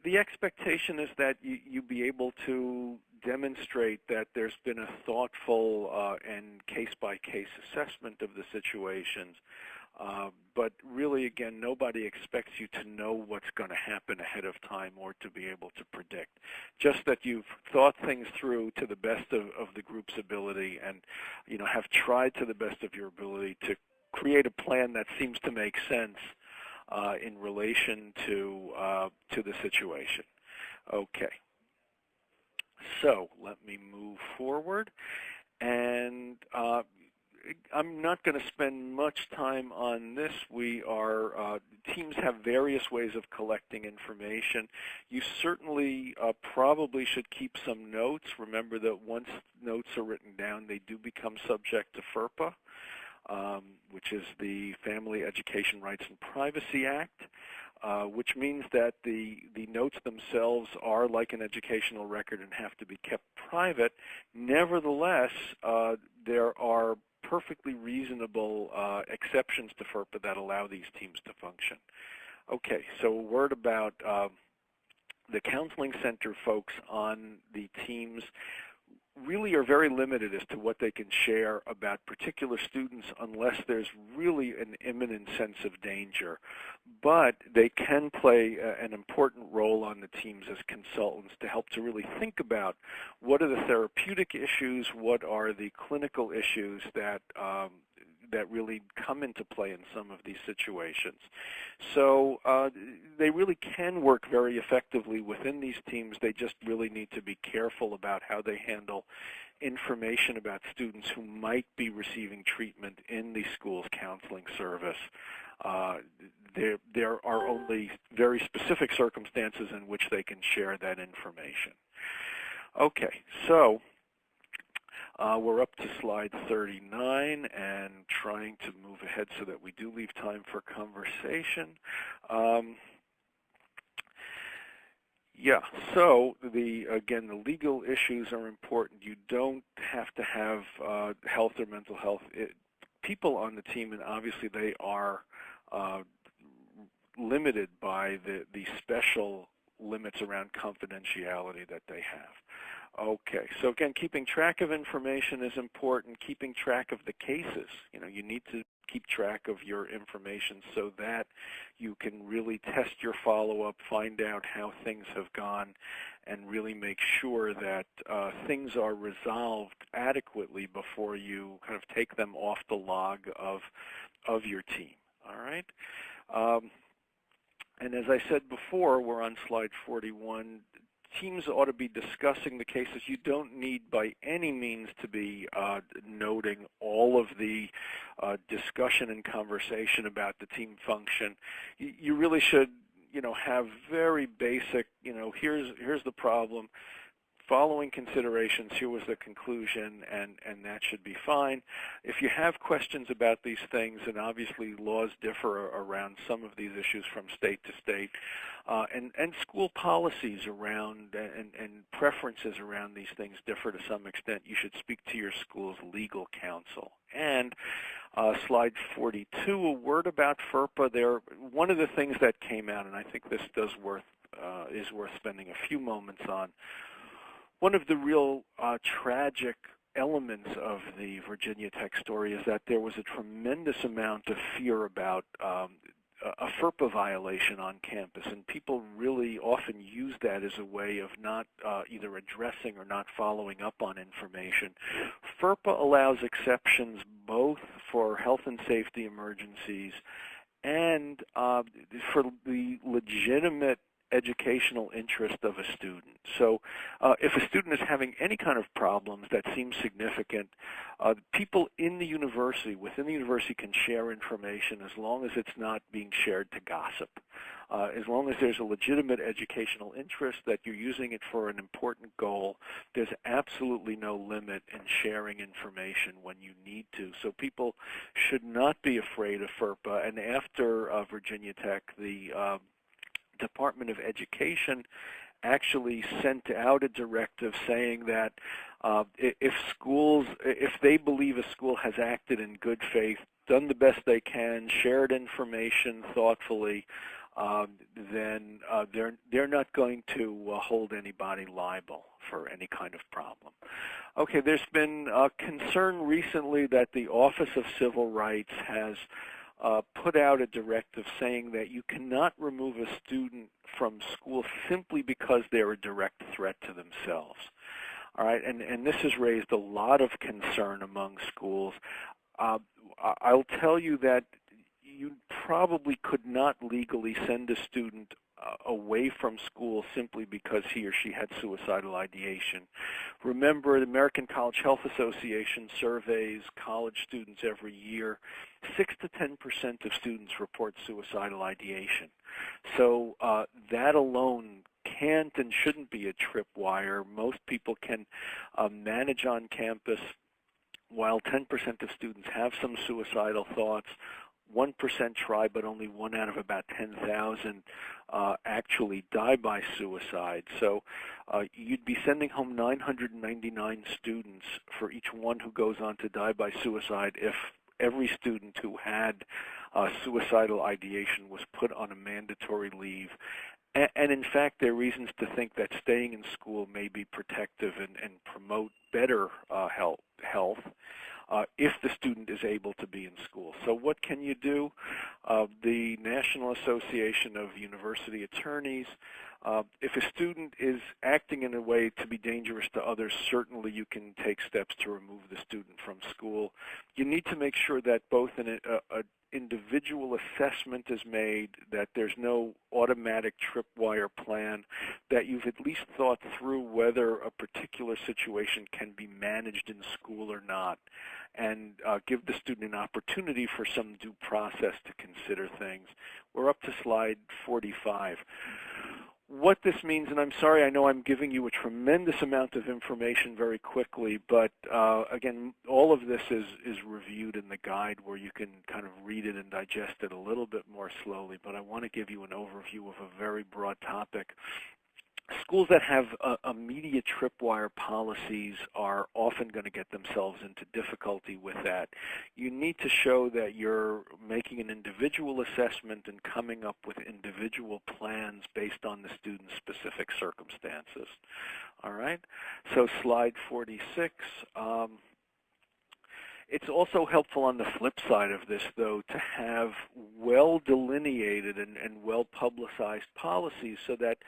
the expectation is that you be able to demonstrate that there's been a thoughtful and case-by-case assessment of the situations. But really, again, nobody expects you to know what's going to happen ahead of time or to be able to predict. Just that you've thought things through to the best of the group's ability and, have tried to the best of your ability to create a plan that seems to make sense in relation to the situation. Okay. So let me move forward. And I'm not going to spend much time on this. Teams have various ways of collecting information. You certainly probably should keep some notes. Remember that once notes are written down, they do become subject to FERPA, which is the Family Education Rights and Privacy Act, which means that the notes themselves are like an educational record and have to be kept private. Nevertheless, there are perfectly reasonable exceptions to FERPA that allow these teams to function. Okay, so a word about the counseling center folks on the teams really are very limited as to what they can share about particular students unless there's really an imminent sense of danger. But they can play an important role on the teams as consultants to help to really think about what are the therapeutic issues, what are the clinical issues that that really come into play in some of these situations. So they really can work very effectively within these teams. They just really need to be careful about how they handle information about students who might be receiving treatment in the school's counseling service. There are only very specific circumstances in which they can share that information. Okay, so we're up to slide 39 and trying to move ahead so that we do leave time for conversation. Yeah, so again, the legal issues are important. You don't have to have health or mental health people on the team, and obviously they are limited by the special limits around confidentiality that they have. Okay, so again, keeping track of information is important. Keeping track of the cases, you need to keep track of your information so that you can really test your follow-up, find out how things have gone, and really make sure that things are resolved adequately before you kind of take them off the log of your team. All right. And as I said before, we're on slide 41. Teams ought to be discussing the cases. You don't need by any means to be noting all of the discussion and conversation about the team function. You really should, have very basic, here's the problem. Following considerations, here was the conclusion, and that should be fine. If you have questions about these things, and obviously laws differ around some of these issues from state to state, and school policies around and preferences around these things differ to some extent, you should speak to your school's legal counsel. And slide 42, a word about FERPA. One of the things that came out, and I think this is worth spending a few moments on. One of the real tragic elements of the Virginia Tech story is that there was a tremendous amount of fear about a FERPA violation on campus, and people really often use that as a way of not either addressing or not following up on information. FERPA allows exceptions both for health and safety emergencies and for the legitimate educational interest of a student. So if a student is having any kind of problems that seem significant, people in the university, within the university, can share information as long as it's not being shared to gossip. As long as there's a legitimate educational interest, that you're using it for an important goal, there's absolutely no limit in sharing information when you need to. So people should not be afraid of FERPA. And after Virginia Tech, the Department of Education actually sent out a directive saying that if they believe a school has acted in good faith, done the best they can, shared information thoughtfully, then they're not going to hold anybody liable for any kind of problem. Okay, there's been concern recently that the Office of Civil Rights has put out a directive saying that you cannot remove a student from school simply because they're a direct threat to themselves. All right, and this has raised a lot of concern among schools. I'll tell you that you probably could not legally send a student away from school simply because he or she had suicidal ideation. Remember, the American College Health Association surveys college students every year. 6 to 10% of students report suicidal ideation. So that alone can't and shouldn't be a tripwire. Most people can manage on campus. While 10% of students have some suicidal thoughts, 1% try, but only 1 out of about 10,000 actually die by suicide. So you'd be sending home 999 students for each one who goes on to die by suicide if every student who had suicidal ideation was put on a mandatory leave. And in fact, there are reasons to think that staying in school may be protective and promote better health if the student is able to be in school. So what can you do? The National Association of University Attorneys, if a student is acting in a way to be dangerous to others, certainly you can take steps to remove the student from school. You need to make sure that both an individual assessment is made, that there's no automatic tripwire plan, that you've at least thought through whether a particular situation can be managed in school or not, and give the student an opportunity for some due process to consider things. We're up to slide 45. What this means, and I'm sorry, I know I'm giving you a tremendous amount of information very quickly, but again, all of this is reviewed in the guide where you can kind of read it and digest it a little bit more slowly, but I want to give you an overview of a very broad topic. Schools that have immediate tripwire policies are often going to get themselves into difficulty with that. You need to show that you're making an individual assessment and coming up with individual plans based on the student's specific circumstances. All right? So slide 46. It's also helpful on the flip side of this, though, to have well-delineated and well-publicized policies so that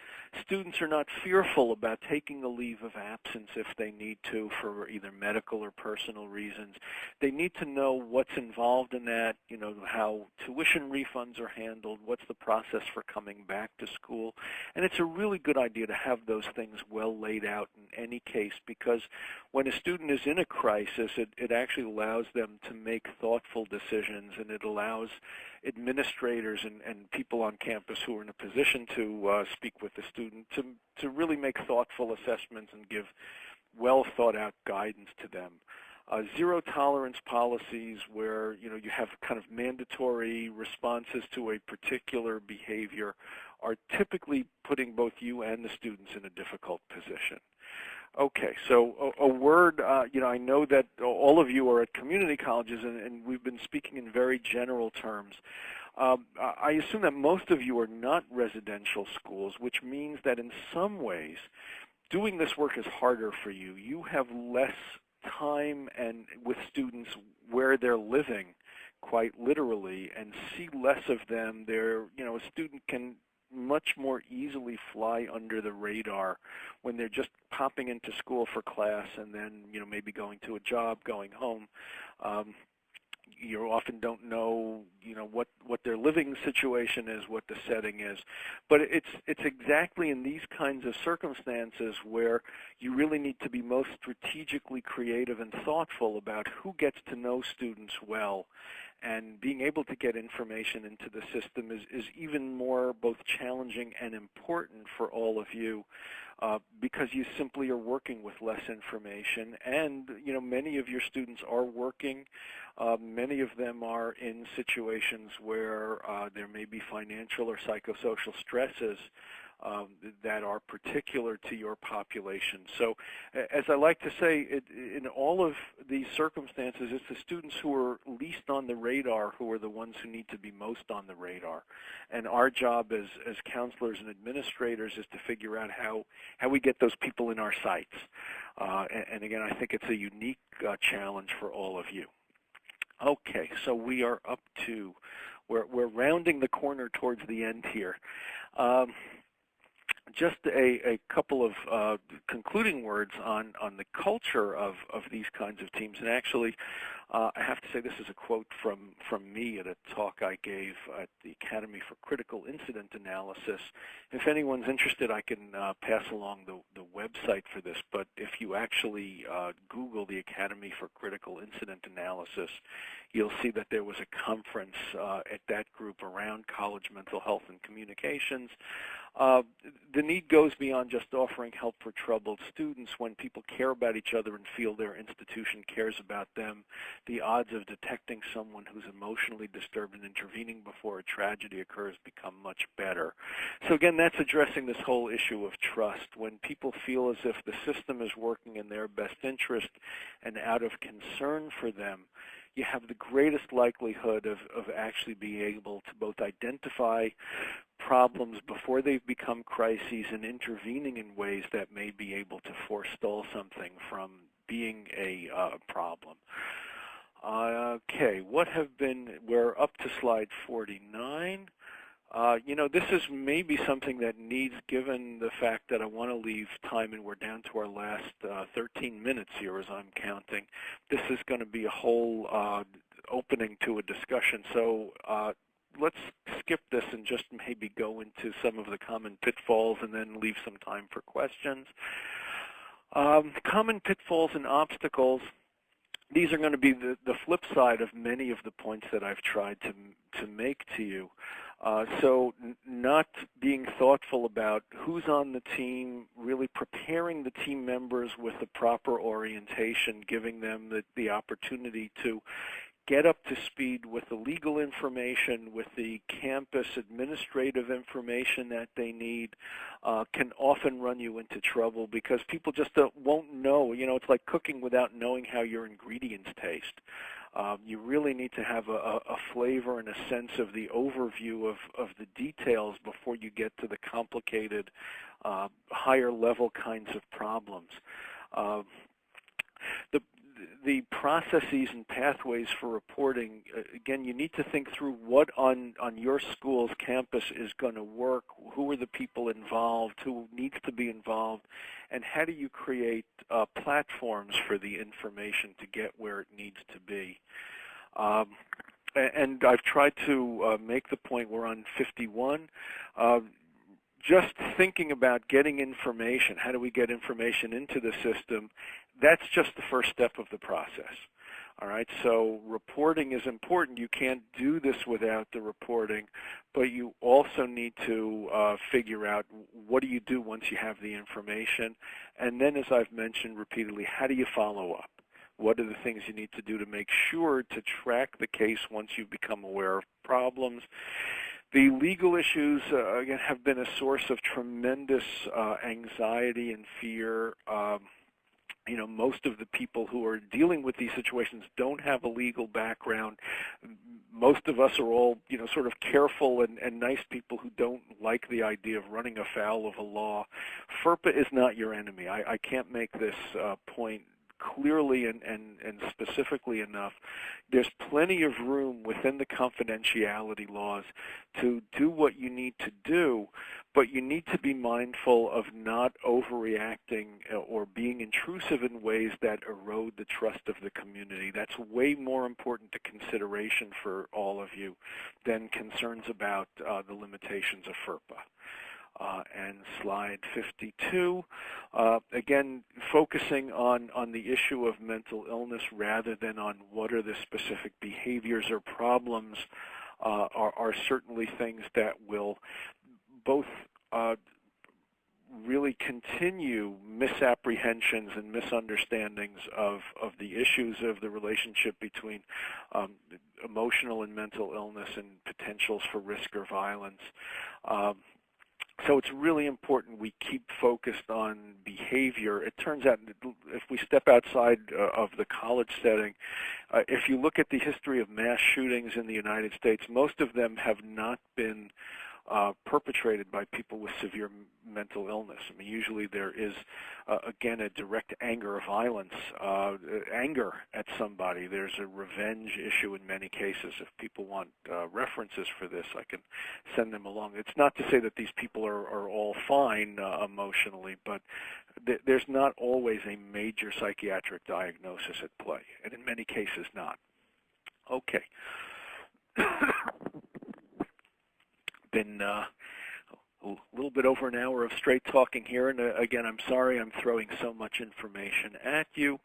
students are not fearful about taking a leave of absence if they need to for either medical or personal reasons. They need to know what's involved in that, you know, how tuition refunds are handled, what's the process for coming back to school. And it's a really good idea to have those things well laid out in any case, because when a student is in a crisis, it actually allows them to make thoughtful decisions, and it allows administrators and people on campus who are in a position to speak with the student to really make thoughtful assessments and give well thought out guidance to them. Zero tolerance policies where you have kind of mandatory responses to a particular behavior are typically putting both you and the students in a difficult position. Okay, so a word, I know that all of you are at community colleges, and we've been speaking in very general terms. I assume that most of you are not residential schools, which means that in some ways doing this work is harder for you. You have less time and with students where they're living, quite literally, and see less of them. A student can much more easily fly under the radar when they're just popping into school for class and then maybe going to a job, going home. You often don't know what their living situation is, what the setting is, but it's exactly in these kinds of circumstances where you really need to be most strategically creative and thoughtful about who gets to know students well. And being able to get information into the system is even more both challenging and important for all of you because you simply are working with less information. And many of your students are working. Many of them are in situations where there may be financial or psychosocial stresses that are particular to your population. So as I like to say, in all of these circumstances, it's the students who are least on the radar who are the ones who need to be most on the radar. And our job as counselors and administrators is to figure out how we get those people in our sights. And again, I think it's a unique challenge for all of you. Okay, so we are up to, we're rounding the corner towards the end here. Just a couple of concluding words on the culture of these kinds of teams. And actually, I have to say this is a quote from me at a talk I gave at the Academy for Critical Incident Analysis. If anyone's interested, I can pass along the website for this, but if you actually Google the Academy for Critical Incident Analysis, you'll see that there was a conference at that group around college mental health and communications. The need goes beyond just offering help for troubled students. When people care about each other and feel their institution cares about them, the odds of detecting someone who's emotionally disturbed and intervening before a tragedy occurs become much better. So again, that's addressing this whole issue of trust. When people feel as if the system is working in their best interest and out of concern for them, you have the greatest likelihood of actually being able to both identify problems before they've become crises and intervening in ways that may be able to forestall something from being a problem. Okay, we're up to slide 49. This is maybe something that needs, given the fact that I want to leave time and we're down to our last 13 minutes here as I'm counting, this is going to be a whole opening to a discussion. So let's skip this and just maybe go into some of the common pitfalls and then leave some time for questions. Common pitfalls and obstacles. These are going to be the flip side of many of the points that I've tried to make to you. So not being thoughtful about who's on the team, really preparing the team members with the proper orientation, giving them the opportunity to get up to speed with the legal information, with the campus administrative information that they need, can often run you into trouble because people just won't know. It's like cooking without knowing how your ingredients taste. You really need to have a flavor and a sense of the overview of the details before you get to the complicated, higher level kinds of problems. The processes and pathways for reporting, again, you need to think through what on your school's campus is going to work, who are the people involved, who needs to be involved, and how do you create platforms for the information to get where it needs to be. And I've tried to make the point, we're on 51, just thinking about getting information, how do we get information into the system, that's just the first step of the process. All right, so reporting is important. You can't do this without the reporting, but you also need to figure out what do you do once you have the information, and then, as I've mentioned repeatedly, how do you follow up? What are the things you need to do to make sure to track the case once you've become aware of problems? The legal issues, again, have been a source of tremendous anxiety and fear. Most of the people who are dealing with these situations don't have a legal background. Most of us are all, sort of careful and nice people who don't like the idea of running afoul of a law. FERPA is not your enemy. I can't make this point clearly and specifically enough. There's plenty of room within the confidentiality laws to do what you need to do, but you need to be mindful of not overreacting or being intrusive in ways that erode the trust of the community. That's way more important to consideration for all of you than concerns about the limitations of FERPA. And slide 52, again, focusing on the issue of mental illness rather than on what are the specific behaviors or problems are certainly things that will both really continue misapprehensions and misunderstandings of the issues of the relationship between emotional and mental illness and potentials for risk or violence. So it's really important we keep focused on behavior. It turns out if we step outside of the college setting, if you look at the history of mass shootings in the United States, most of them have not been perpetrated by people with severe mental illness. I mean, usually there is, again, a direct anger or violence, anger at somebody. There's a revenge issue in many cases. If people want references for this, I can send them along. It's not to say that these people are all fine emotionally, but there's not always a major psychiatric diagnosis at play, and in many cases not. Okay. Been a little bit over an hour of straight talking here, and again, I'm sorry I'm throwing so much information at you.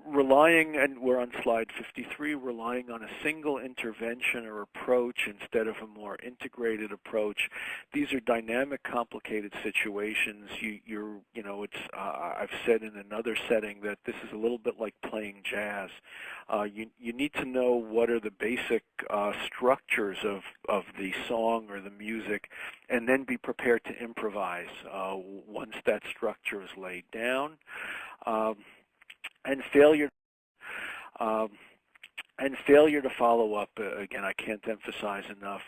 Relying, and we're on slide 53, relying on a single intervention or approach instead of a more integrated approach. These are dynamic, complicated situations. You know, it's I've said in another setting that this is a little bit like playing jazz. You need to know what are the basic structures of the song or the music, and then be prepared to improvise once that structure is laid down. And failure to follow up, again, I can't emphasize enough.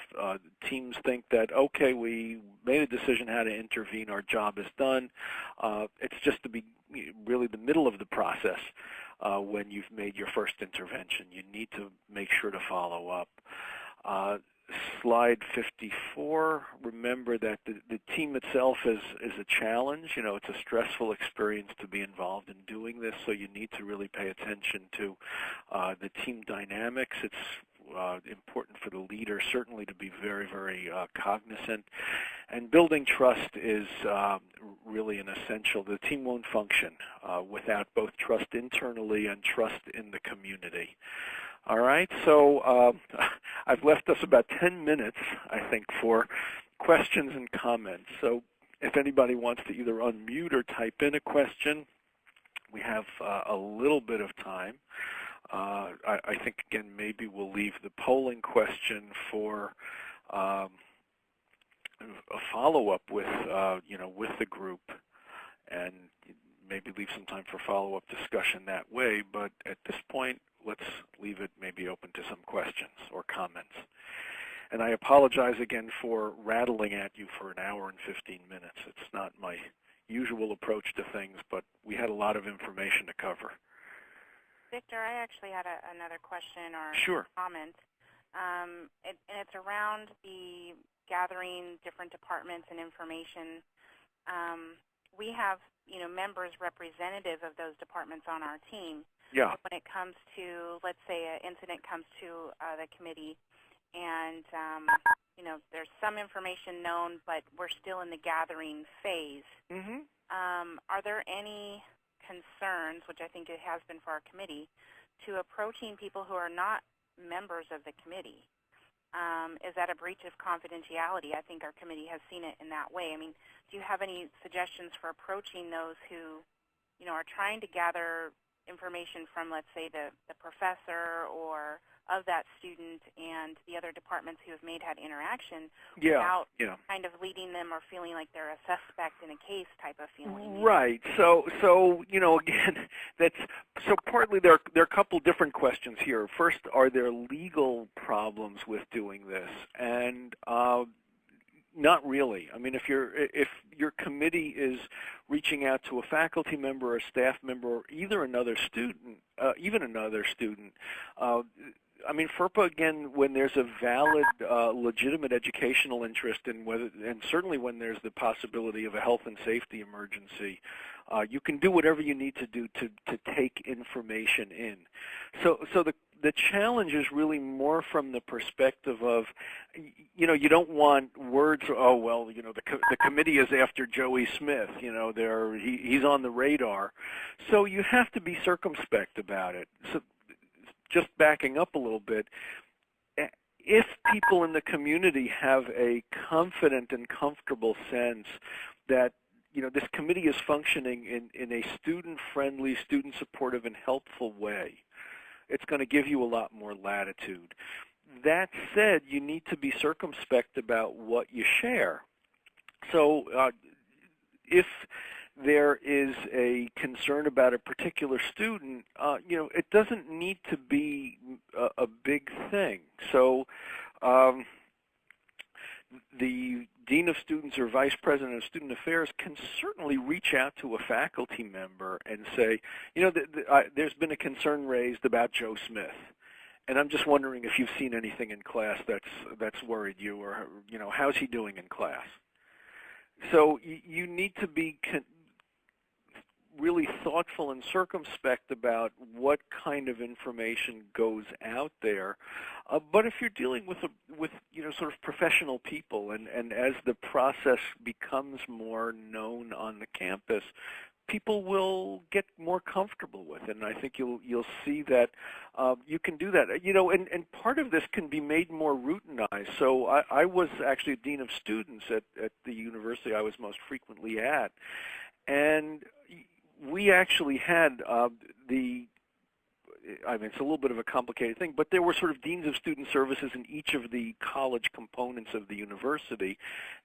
Teams think that, okay, we made a decision how to intervene, our job is done. It's just really the middle of the process when you've made your first intervention. You need to make sure to follow up. Slide 54, remember that the team itself is a challenge. You know, it's a stressful experience to be involved in doing this, so you need to really pay attention to the team dynamics. It's important for the leader certainly to be very, very cognizant. And building trust is really an essential. The team won't function without both trust internally and trust in the community. All right, so I've left us about 10 minutes, I think, for questions and comments. So if anybody wants to either unmute or type in a question, we have a little bit of time. I think, again, maybe we'll leave the polling question for a follow-up with, with the group, and maybe leave some time for follow-up discussion that way. But at this point, let's leave it maybe open to some questions or comments. And I apologize again for rattling at you for an hour and 15 minutes. It's not my usual approach to things, but we had a lot of information to cover. Victor, I actually had another question or Sure. comment. And it's around the gathering different departments and information. We have, members representative of those departments on our team. Yeah. When it comes to, let's say, an incident comes to the committee, and there's some information known, but we're still in the gathering phase. Mm-hmm. Are there any concerns, which I think it has been for our committee, to approaching people who are not members of the committee? Is that a breach of confidentiality? I think our committee has seen it in that way. I mean, do you have any suggestions for approaching those who, are trying to gather information from, let's say, the professor or of that student and the other departments who have had interaction without kind of leading them or feeling like they're a suspect in a case type of feeling? Right. So again, so partly there are a couple different questions here. First, are there legal problems with doing this? And not really. I mean, if your committee is reaching out to a faculty member or a staff member or either another student, even another student, I mean, FERPA, again, when there's a valid, legitimate educational interest in and certainly when there's the possibility of a health and safety emergency, you can do whatever you need to do to take information in. So the challenge is really more from the perspective of, you don't want words, oh, well, the committee is after Joey Smith, he's on the radar. So you have to be circumspect about it. So just backing up a little bit, if people in the community have a confident and comfortable sense that this committee is functioning in a student-friendly, student-supportive, and helpful way, it's going to give you a lot more latitude. That said, you need to be circumspect about what you share. So if there is a concern about a particular student, it doesn't need to be a big thing. So the Dean of Students or Vice President of Student Affairs can certainly reach out to a faculty member and say, there's been a concern raised about Joe Smith, and I'm just wondering if you've seen anything in class that's worried you, or how's he doing in class? So you need to be really thoughtful and circumspect about what kind of information goes out there. But if you're dealing with sort of professional people, and as the process becomes more known on the campus, people will get more comfortable with it, and I think you'll see that you can do that. And part of this can be made more routinized. So I was actually a dean of students at the university I was most frequently at, and we actually had it's a little bit of a complicated thing, but there were sort of deans of student services in each of the college components of the university.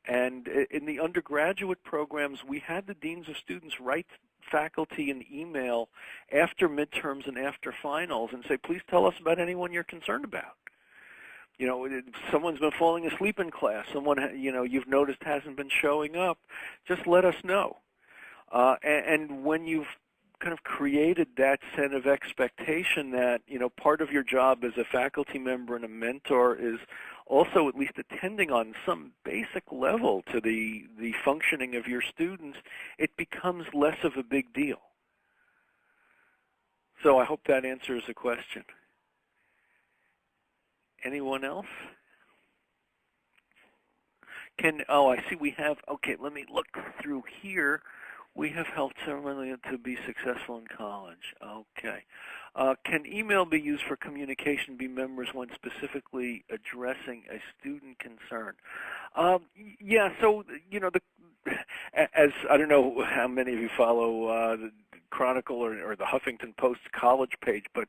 And in the undergraduate programs, we had the deans of students write faculty an email after midterms and after finals and say, please tell us about anyone you're concerned about. Someone's been falling asleep in class, someone you've noticed hasn't been showing up, just let us know. And when you've kind of created that set of expectation that, part of your job as a faculty member and a mentor is also at least attending on some basic level to the functioning of your students, it becomes less of a big deal. So I hope that answers the question. Anyone else? I see we have, okay, let me look through here. We have helped someone to be successful in college. Okay. Can email be used for communication be members when specifically addressing a student concern? Yeah, so, as I don't know how many of you follow the Chronicle or the Huffington Post college page, but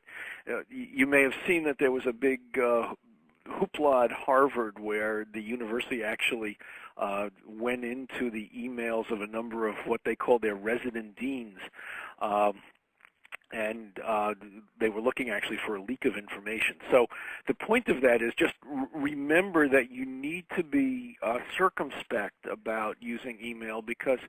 you may have seen that there was a big hoopla at Harvard where the university actually went into the emails of a number of what they call their resident deans, and they were looking actually for a leak of information. So the point of that is just remember that you need to be circumspect about using email, because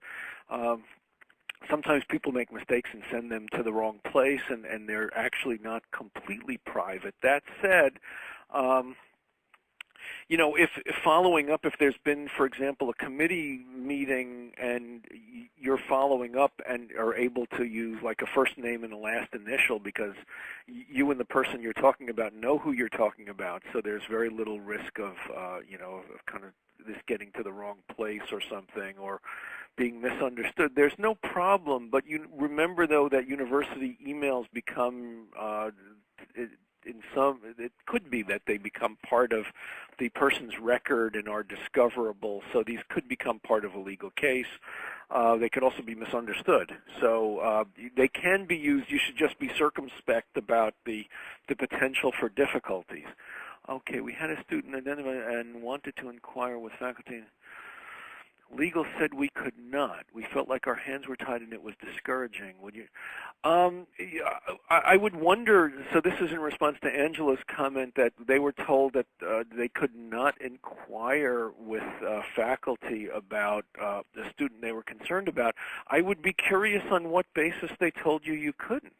sometimes people make mistakes and send them to the wrong place, and they're actually not completely private. That said, if following up, if there's been, for example, a committee meeting and you're following up and are able to use like a first name and a last initial because you and the person you're talking about know who you're talking about, so there's very little risk of, of kind of this getting to the wrong place or something, or being misunderstood, there's no problem. But you remember, though, that university emails become it could be that they become part of the person's record and are discoverable, so these could become part of a legal case. They could also be misunderstood. So they can be used. You should just be circumspect about the potential for difficulties. Okay, we had a student identify and wanted to inquire with faculty. Legal said we could not. We felt like our hands were tied and it was discouraging. Would you? I would wonder, so this is in response to Angela's comment that they were told that they could not inquire with faculty about the student they were concerned about. I would be curious on what basis they told you you couldn't.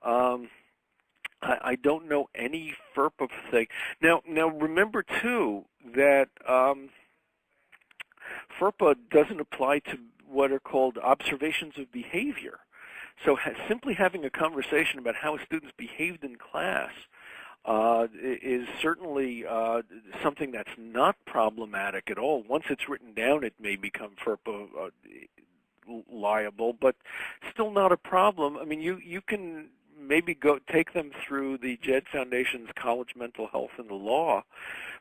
I don't know any FERPA thing. Now remember, too, that FERPA doesn't apply to what are called observations of behavior. So simply having a conversation about how students behaved in class is certainly something that's not problematic at all. Once it's written down, it may become FERPA liable, but still not a problem. I mean, you can maybe go take them through the Jed Foundation's College Mental Health and the Law,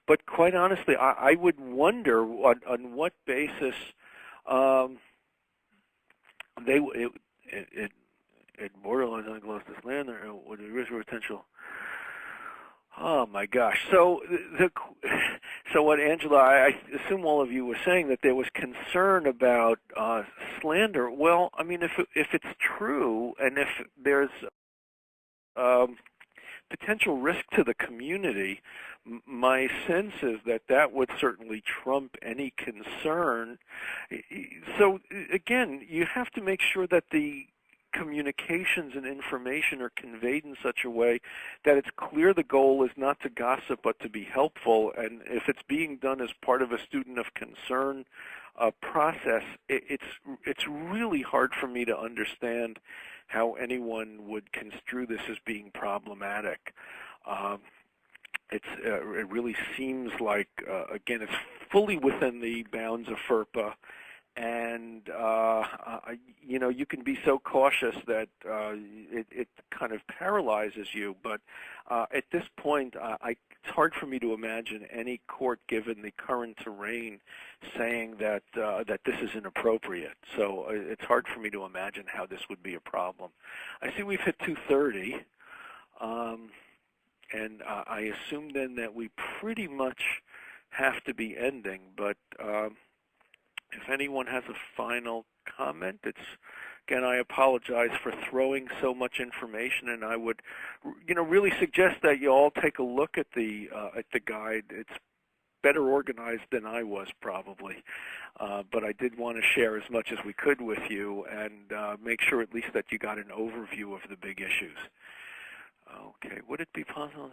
but quite honestly, I would wonder on what basis it borderlines on close to slander with the risk of potential. Oh my gosh! So so what, Angela? I assume all of you were saying that there was concern about slander. Well, I mean, if it's true, and if there's potential risk to the community, my sense is that that would certainly trump any concern. So again, you have to make sure that the communications and information are conveyed in such a way that it's clear the goal is not to gossip but to be helpful, and if it's being done as part of a student of concern process, it's really hard for me to understand how anyone would construe this as being problematic. It really seems like, again, it's fully within the bounds of FERPA, and you know, you can be so cautious that it kind of paralyzes you. But at this point, it's hard for me to imagine any court, given the current terrain, saying that that this is inappropriate. So it's hard for me to imagine how this would be a problem. I see we've hit 2:30. And I assume then that we pretty much have to be ending, but if anyone has a final comment, again, I apologize for throwing so much information, and I would, really suggest that you all take a look at the guide. It's better organized than I was probably, but I did want to share as much as we could with you and make sure at least that you got an overview of the big issues. Okay, would it be possible?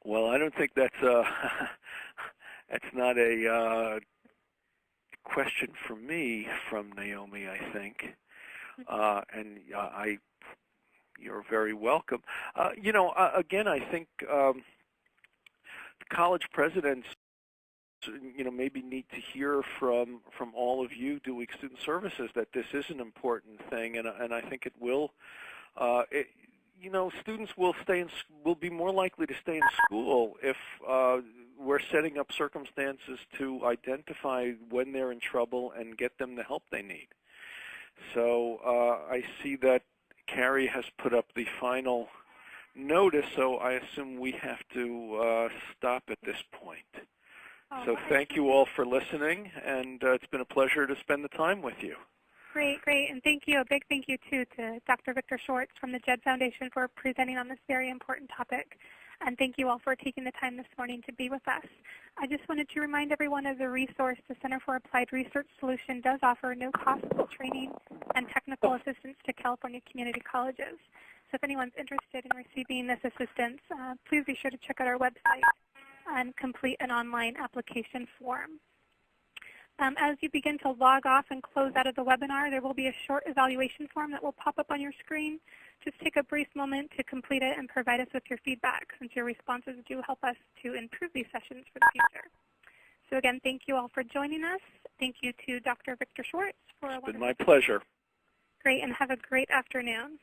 Well, I don't think that's that's not a question for me from Naomi, I think, and you're very welcome. Again, I think the college presidents, maybe need to hear from all of you doing student services that this is an important thing, and I think it will. Students will be more likely to stay in school if we're setting up circumstances to identify when they're in trouble and get them the help they need. So I see that Carrie has put up the final notice, so I assume we have to stop at this point. So thank you all for listening, and it's been a pleasure to spend the time with you. Great, and thank you. A big thank you, too, to Dr. Victor Schwartz from the JED Foundation for presenting on this very important topic. And thank you all for taking the time this morning to be with us. I just wanted to remind everyone of the resource the Center for Applied Research Solution does offer no-cost training and technical assistance to California community colleges. So if anyone's interested in receiving this assistance, please be sure to check out our website and complete an online application form. As you begin to log off and close out of the webinar, there will be a short evaluation form that will pop up on your screen. Just take a brief moment to complete it and provide us with your feedback, since your responses do help us to improve these sessions for the future. So again, thank you all for joining us. Thank you to Dr. Victor Schwartz for a wonderful. It's been my pleasure. Great, and have a great afternoon.